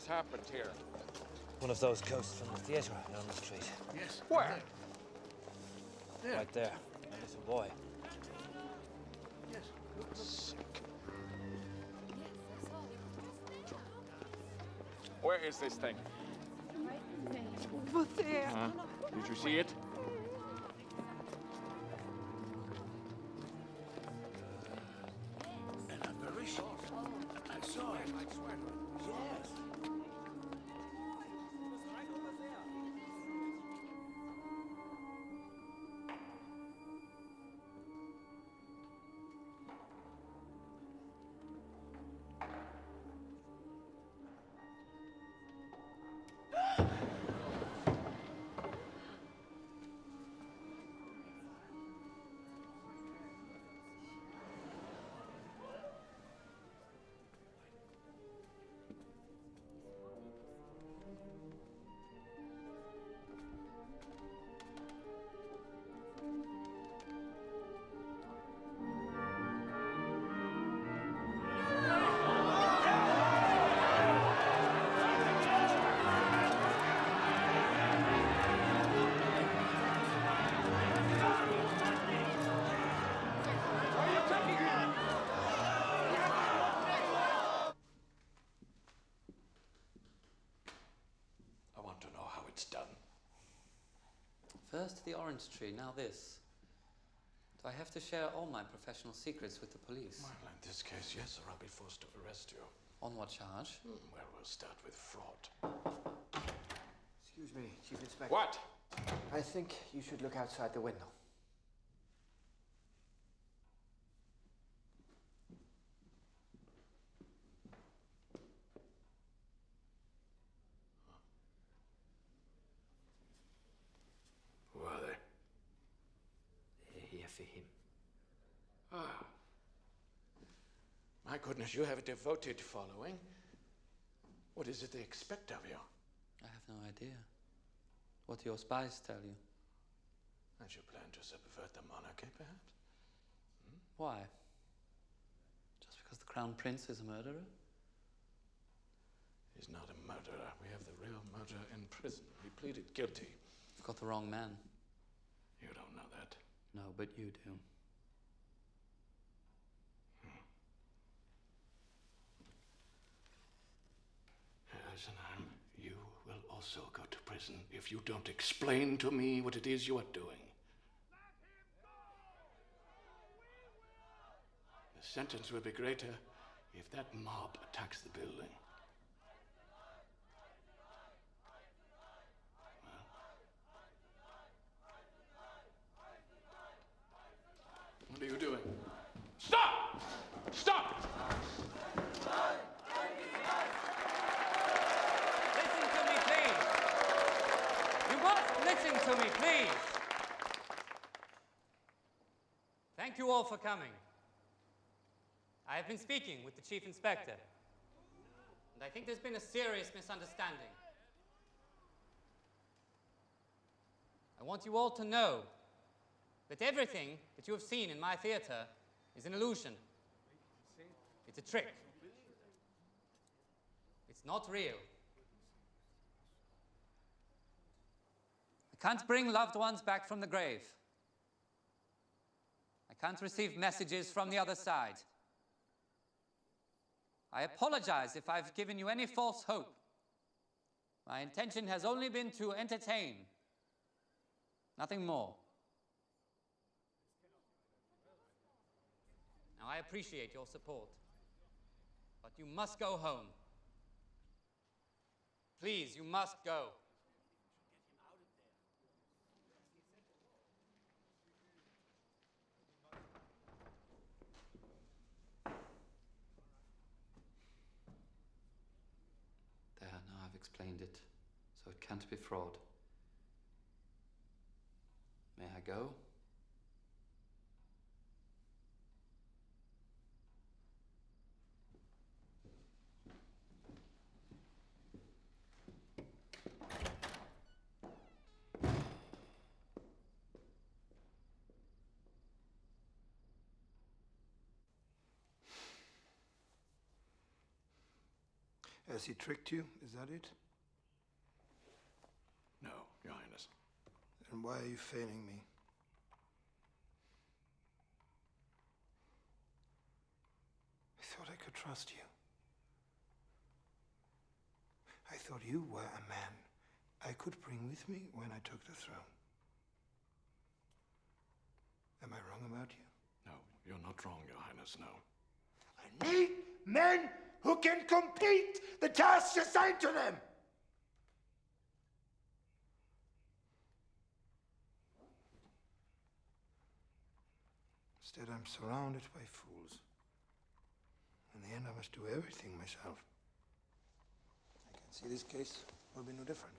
S19: Happened here?
S7: One of those ghosts from the theatre down the street.
S19: Yes. Where?
S7: Right there. A little boy.
S19: Yes. Sick. Where is this thing?
S1: Over there.
S19: Did you see it?
S10: An apparition. I saw it. I swear to it. Yes.
S12: First the orange tree, now this. Do I have to share all my professional secrets with the police?
S6: Well, in this case, yes, or I'll be forced to arrest you.
S12: On what charge?
S6: Well, we'll start with fraud.
S7: Excuse me, Chief Inspector.
S19: What?
S7: I think you should look outside the window.
S19: My goodness, you have a devoted following. What is it they expect of you?
S12: I have no idea. What do your spies tell you?
S19: That you plan to subvert the monarchy, perhaps?
S12: Why? Just because the Crown Prince is a murderer?
S19: He's not a murderer. We have the real murderer in prison. He pleaded guilty.
S12: You've got the wrong man.
S19: You don't know that.
S12: No, but you do.
S19: Eisenheim, you will also go to prison if you don't explain to me what it is you are doing. The sentence will be greater if that mob attacks the building. What are you doing? Stop! Stop!
S12: Listen to me, please. You must listen to me, please. Thank you all for coming. I have been speaking with the Chief Inspector, and I think there's been a serious misunderstanding. I want you all to know that everything that you have seen in my theater is an illusion. It's a trick. It's not real. I can't bring loved ones back from the grave. I can't receive messages from the other side. I apologize if I've given you any false hope. My intention has only been to entertain, nothing more. Now, I appreciate your support, but you must go home. Please, you must go. There, now I've explained it, so it can't be fraud. May I go?
S5: Has he tricked you? Is that it?
S19: No, Your Highness.
S5: Then why are you failing me? I thought I could trust you. I thought you were a man I could bring with me when I took the throne. Am I wrong about you?
S19: No, you're not wrong, Your Highness, no.
S5: I need men who can complete the tasks assigned to them! Instead, I'm surrounded by fools. In the end, I must do everything myself. I can see this case will be no different.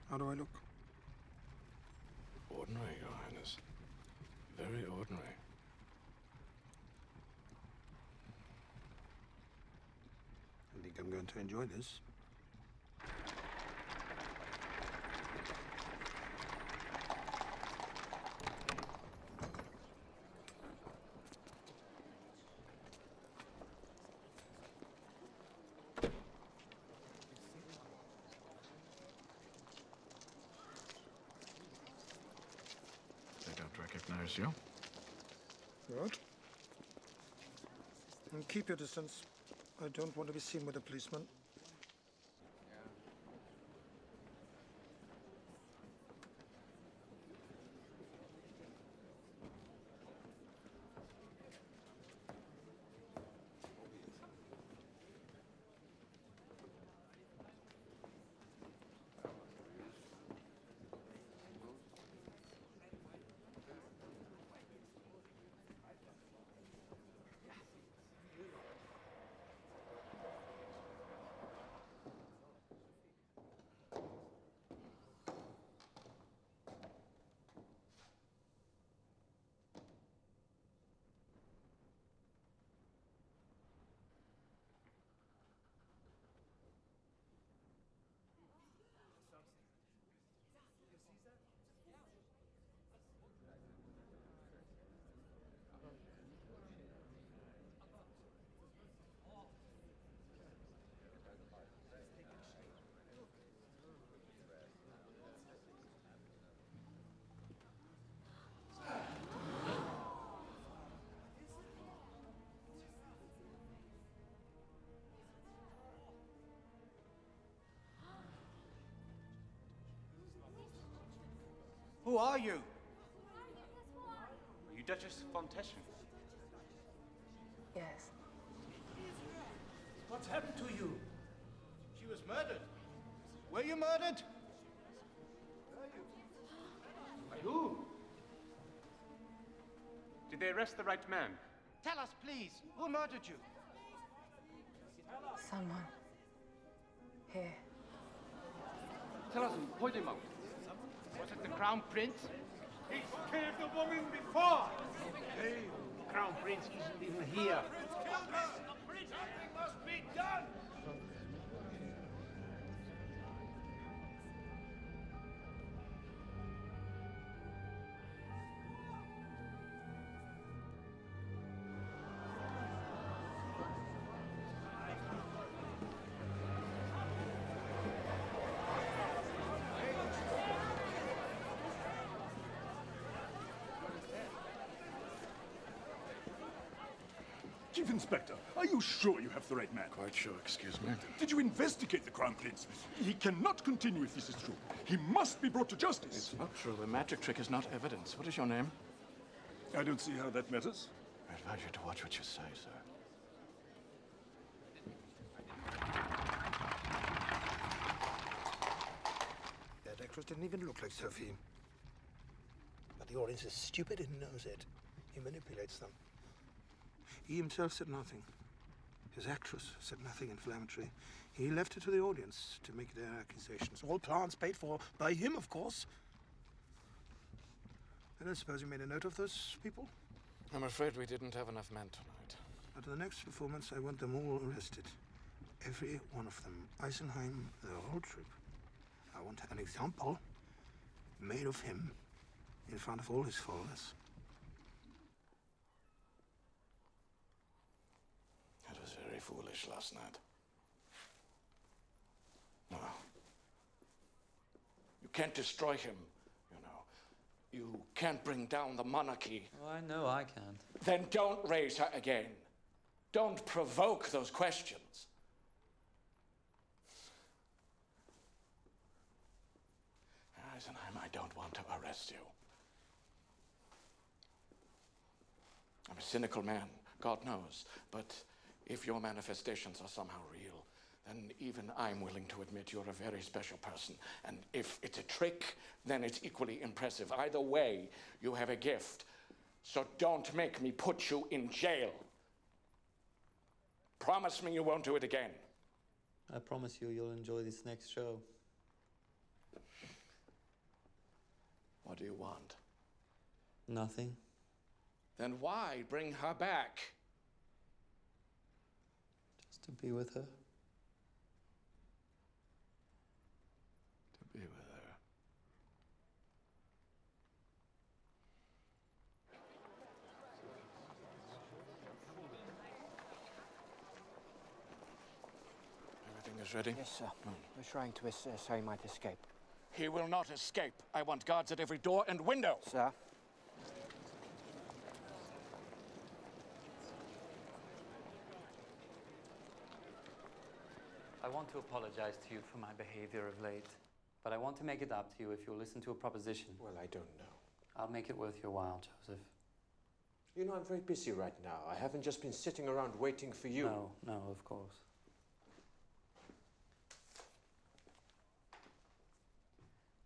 S5: How do I look?
S19: Ordinary, Your Highness. Very ordinary.
S5: I think I'm going to enjoy this.
S19: They don't recognize you.
S5: Good. And keep your distance. I don't want to be seen with a policeman.
S8: Who are you? Are you Duchess von Teschen?
S14: Yes.
S5: What's happened to you? She was murdered. Were you murdered?
S8: By who? Did they arrest the right man?
S5: Tell us, please. Who murdered you?
S14: Someone. Here.
S8: Tell us, point him out. Was it the Crown Prince?
S5: He's killed the woman before!
S8: Hey, Crown Prince isn't even here.
S5: Something must be done!
S9: Chief Inspector, are you sure you have the right man?
S6: Quite sure, excuse me.
S9: Did you investigate the Crown Prince? He cannot continue if this is true. He must be brought to justice.
S6: It's not true. The magic trick is not evidence. What is your name?
S9: I don't see how that matters.
S6: I advise you to watch what you say, sir.
S5: That actress didn't even look like Sophie. But the audience is stupid and knows it. He manipulates them. He himself said nothing. His actress said nothing inflammatory. He left it to the audience to make their accusations. All plans paid for by him, of course. And I suppose you made a note of those people?
S6: I'm afraid we didn't have enough men tonight.
S5: At the next performance, I want them all arrested. Every one of them. Eisenheim, the whole troupe. I want an example made of him in front of all his followers.
S6: That was very foolish last night. No. You can't destroy him, you know. You can't bring down the monarchy.
S12: Oh, I know I can't.
S6: Then don't raise her again. Don't provoke those questions. Eisenheim, I don't want to arrest you. I'm a cynical man, God knows. But if your manifestations are somehow real, then even I'm willing to admit you're a very special person. And if it's a trick, then it's equally impressive. Either way, you have a gift. So don't make me put you in jail. Promise me you won't do it again.
S12: I promise you, you'll enjoy this next show.
S6: What do you want?
S12: Nothing.
S6: Then why bring her back?
S12: Just to be with her.
S6: To be with her. Everything is ready?
S22: Yes, sir. We're trying to assess how he might escape.
S6: He will not escape. I want guards at every door and window.
S22: Sir?
S12: I want to apologize to you for my behavior of late, but I want to make it up to you if you'll listen to a proposition.
S13: Well, I don't know.
S12: I'll make it worth your while, Joseph.
S13: You know, I'm very busy right now. I haven't just been sitting around waiting for you.
S12: No, of course.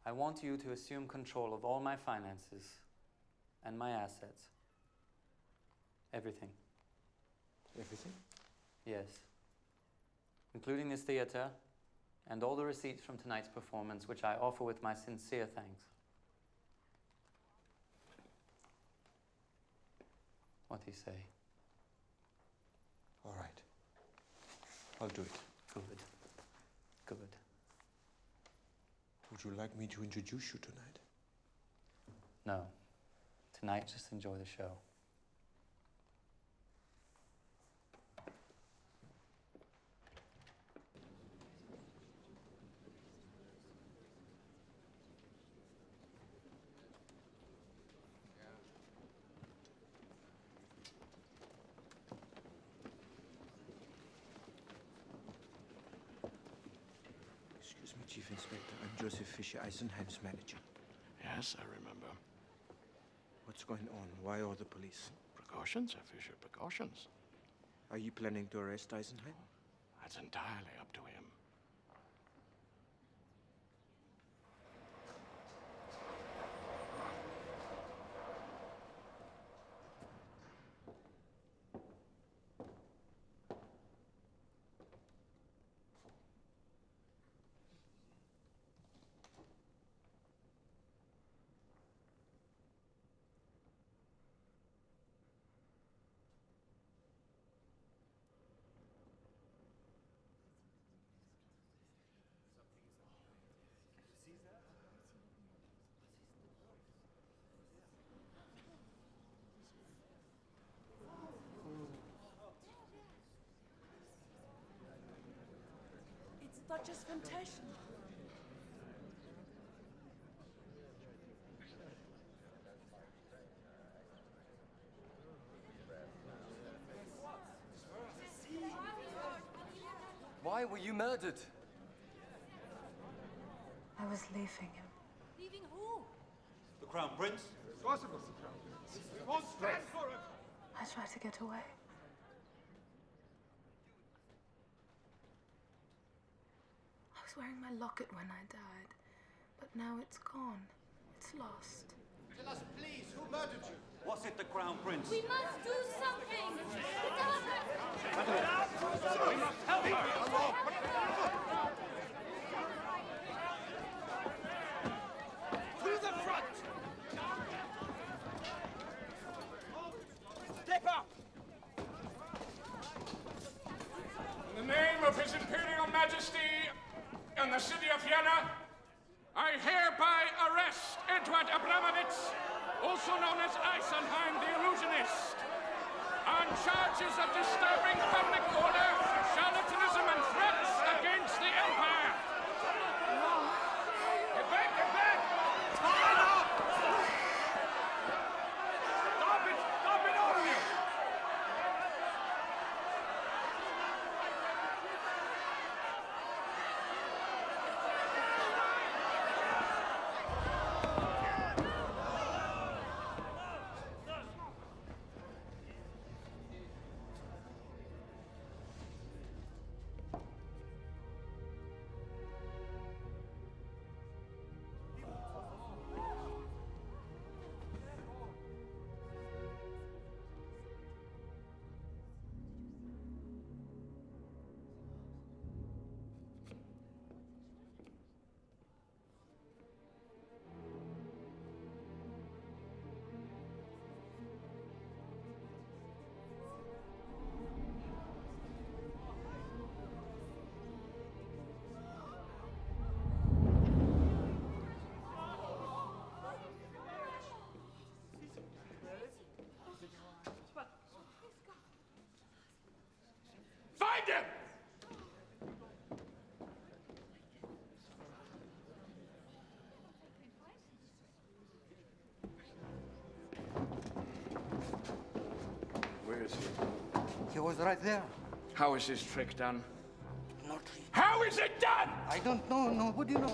S12: I want you to assume control of all my finances and my assets. Everything.
S13: Everything?
S12: Yes. Including this theater and all the receipts from tonight's performance, which I offer with my sincere thanks. What do you say?
S13: All right. I'll do it.
S12: Good. Good.
S13: Would you like me to introduce you tonight?
S12: No. Tonight, just enjoy the show.
S4: Excuse me, Chief Inspector. I'm Joseph Fisher, Eisenheim's manager.
S6: Yes?
S19: Yes, I remember.
S13: What's going on? Why all the police?
S19: Precautions, Herr Fischer, precautions.
S13: Are you planning to arrest Eisenheim?
S19: That's entirely up to him.
S23: It's Duchess von Teschen.
S11: Why were you murdered?
S14: I was leaving him.
S1: Leaving who?
S4: The Crown Prince?
S5: Possible, the Crown Prince. We won't stand for it!
S14: I tried to get away. I was wearing my locket when I died, but now it's gone. It's lost.
S21: Tell us, please, who murdered you?
S4: Was it the Crown Prince?
S1: We must do something!
S3: We must help her!
S21: To the front!
S3: Step up! In the name of His Imperial Majesty and the city of Vienna, I hereby arrest Edward Abramovich, also known as Eisenheim the Illusionist, on charges of disturbing public order, charlatanism, and threats against the Empire. Get back! Get back! Line up! Stop it! Stop it, all of you! Find him!
S19: Where is he?
S16: He was right there.
S19: How is this trick done?
S16: Not
S3: How is it done?
S16: I don't know. Nobody knows.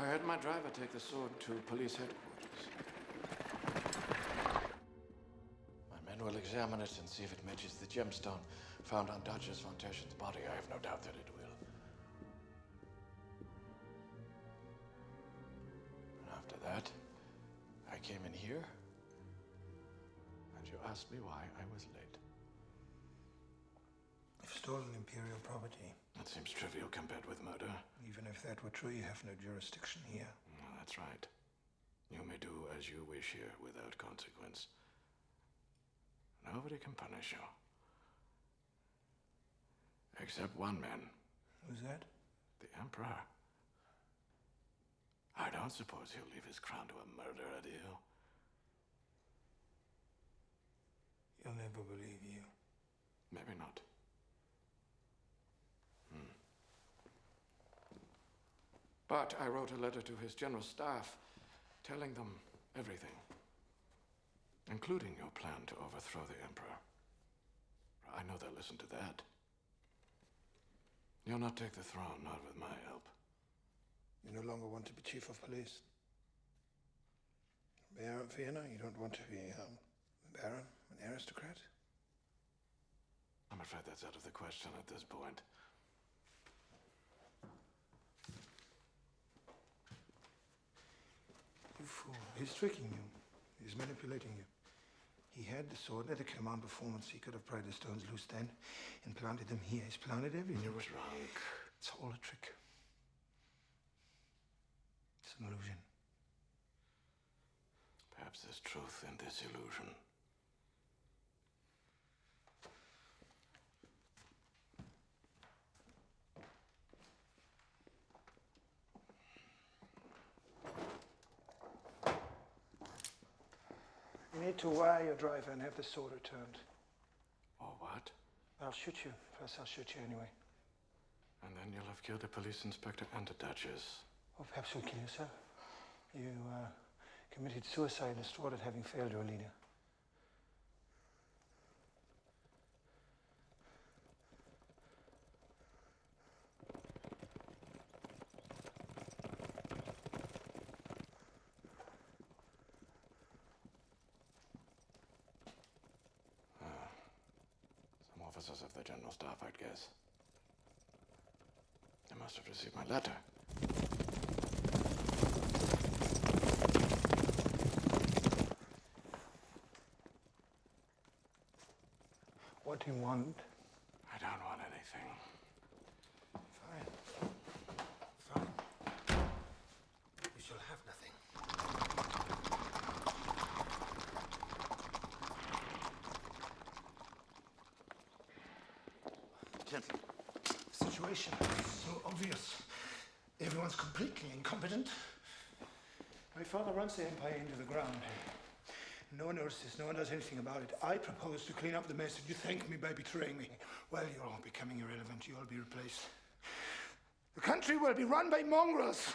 S19: I had my driver take the sword to police headquarters. My men will examine it and see if it matches the gemstone found on Duchess von Teschen's body. I have no doubt that it will. And after that, I came in here, and you asked me why I was late.
S5: You've stolen Imperial property.
S19: That seems trivial compared with murder.
S5: Even if that were true, you have no jurisdiction here.
S19: No, that's right. You may do as you wish here without consequence. Nobody can punish you. Except one man.
S5: Who's that?
S19: The Emperor. I don't suppose he'll leave his crown to a murderer, do you?
S5: He'll never believe you.
S19: Maybe not. But I wrote a letter to his general staff telling them everything, including your plan to overthrow the Emperor. I know they'll listen to that. You'll not take the throne, not with my help.
S5: You no longer want to be chief of police. Mayor of Vienna, you don't want to be a baron, an aristocrat?
S19: I'm afraid that's out of the question at this point.
S5: You fool. He's tricking you. He's manipulating you. He had the sword at the command performance. He could have pried the stones loose then and planted them here. He's planted everything.
S19: You're drunk.
S5: It's all a trick. It's an illusion.
S19: Perhaps there's truth in this illusion.
S5: You need to wire your driver and have the sword returned.
S19: Or what?
S5: I'll shoot you. First, I'll shoot you anyway.
S19: And then you'll have killed a police inspector and a duchess.
S5: Or perhaps you'll kill yourself. You committed suicide and swore at having failed your leader.
S19: Some officers of the General Staff, I'd guess. They must have received my letter.
S5: What do you want?
S19: I don't want anything.
S5: Fine. Fine. You shall have nothing.
S2: Gentlemen.
S5: The situation is so obvious. Everyone's completely incompetent. My father runs the empire into the ground. No one notices, no one does anything about it. I propose to clean up the mess and you thank me by betraying me. Well, you're all becoming irrelevant. You'll be replaced. The country will be run by mongrels.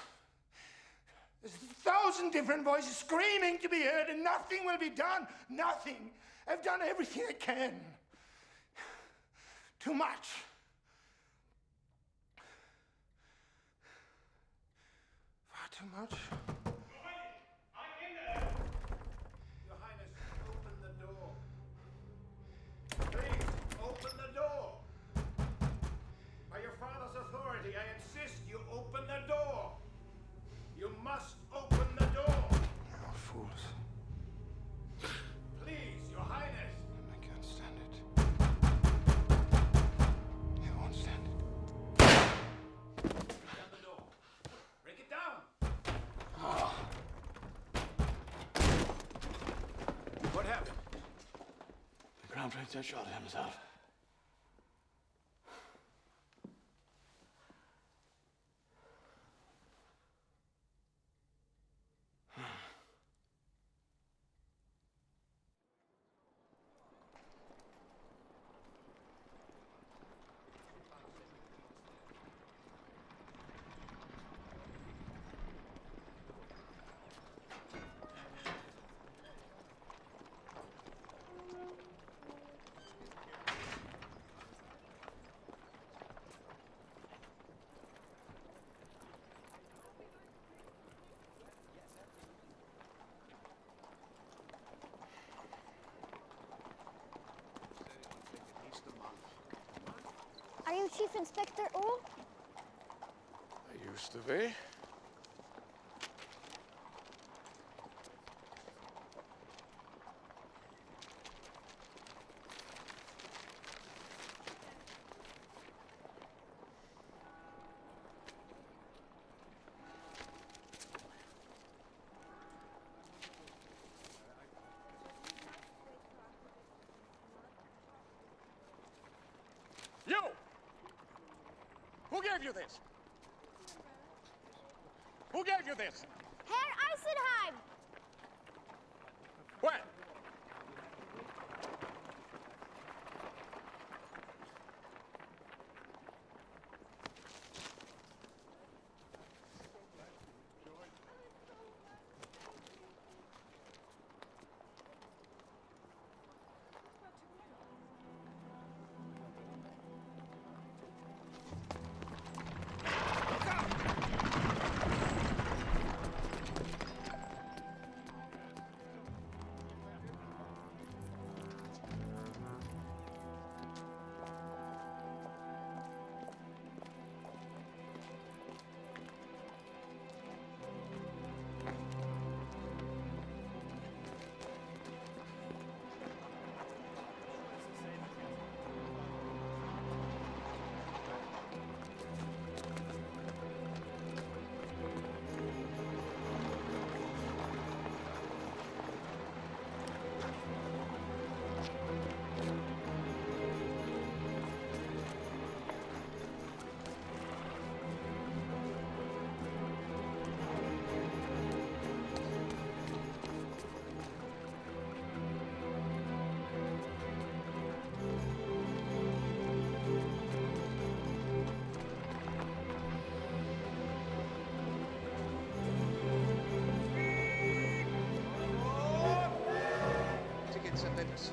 S5: There's 1,000 different voices screaming to be heard and nothing will be done. Nothing. I've done everything I can. Too much. Far too much.
S10: Your Highness, open the door. Please, open the door. By your father's authority, I insist you open the door. You must open the door.
S5: Oh, fools.
S10: Please, Your Highness.
S5: I can't stand it. I won't stand it.
S10: Down the door. Break it down. What happened?
S19: The Crown Prince had shot himself.
S1: Chief Inspector Orr?
S19: I used to be.
S3: You! Who gave you this? Who gave you this?
S1: Herr Eisenheim!
S3: When?
S15: Tickets and letters.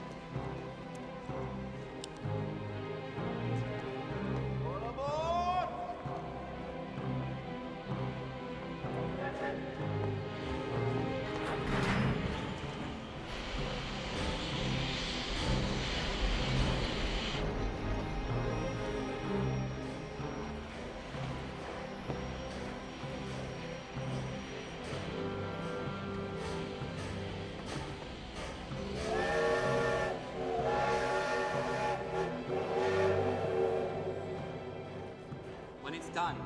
S12: When it's done,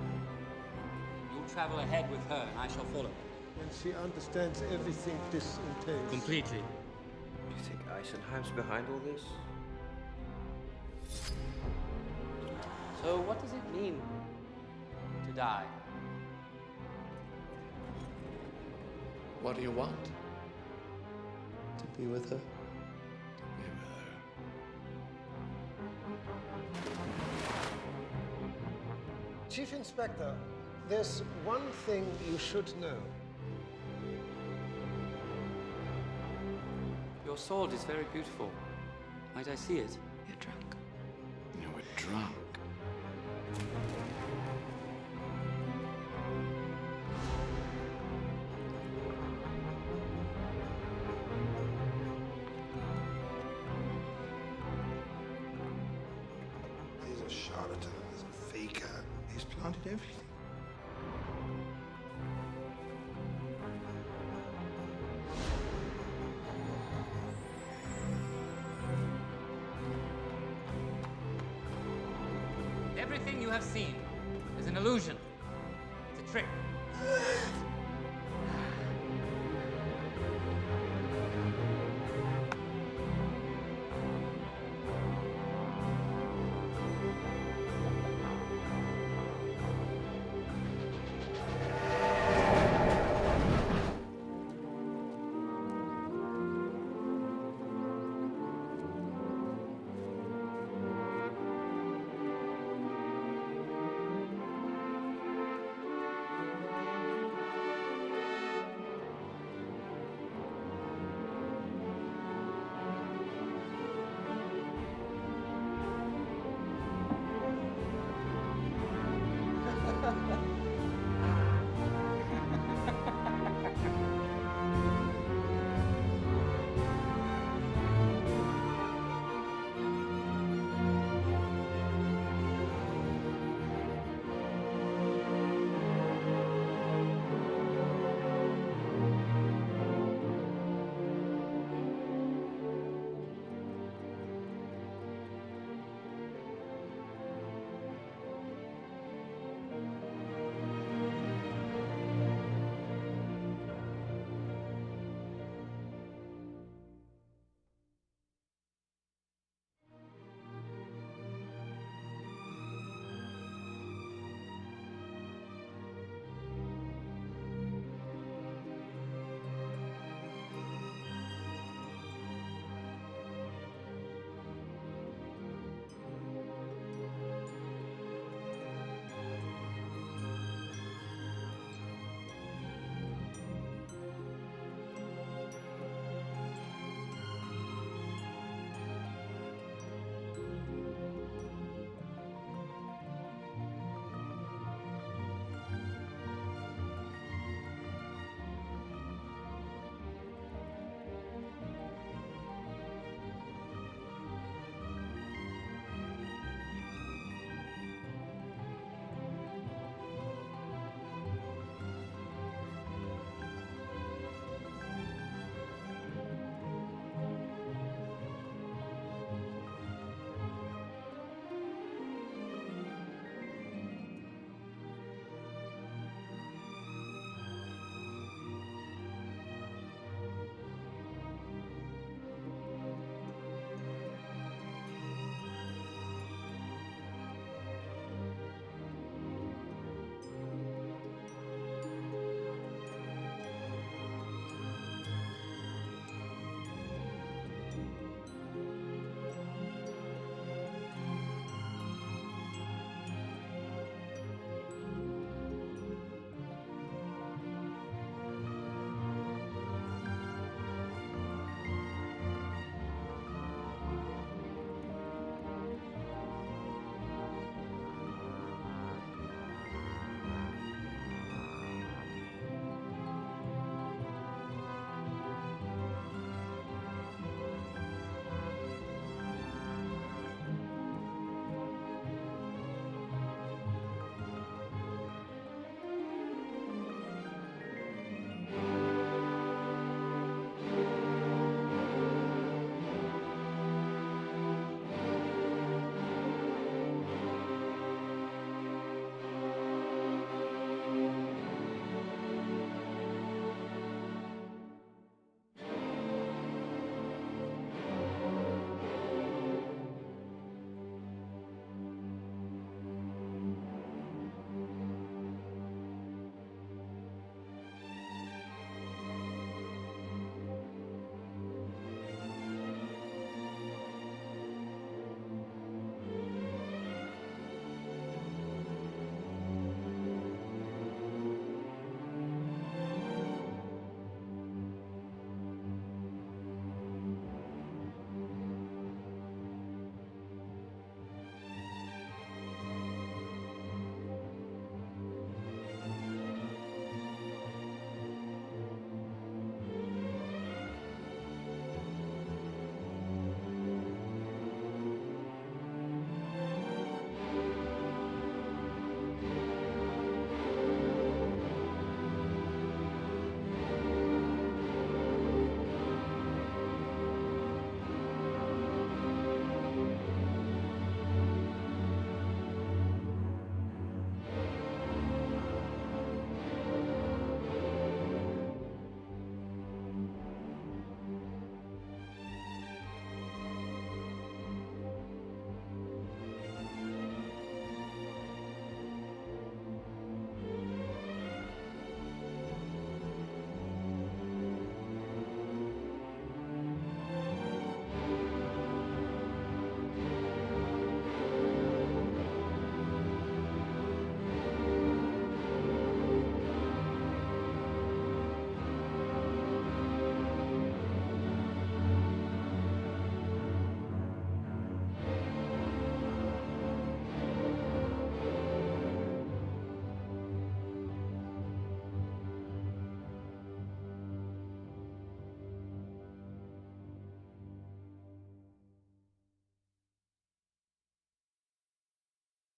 S12: you'll travel ahead with her and I shall follow.
S17: And she understands everything this entails.
S12: Completely.
S7: You think Eisenheim's behind all this?
S12: So what does it mean to die?
S6: What do you want?
S17: To be with her. Chief Inspector, there's one thing you should know.
S12: Your sword is very beautiful. Might I see it?
S14: You're drunk.
S6: You were drunk.
S5: He's a charlatan, he's a faker. He's planted everything.
S12: Everything you have seen is an illusion. It's a trick.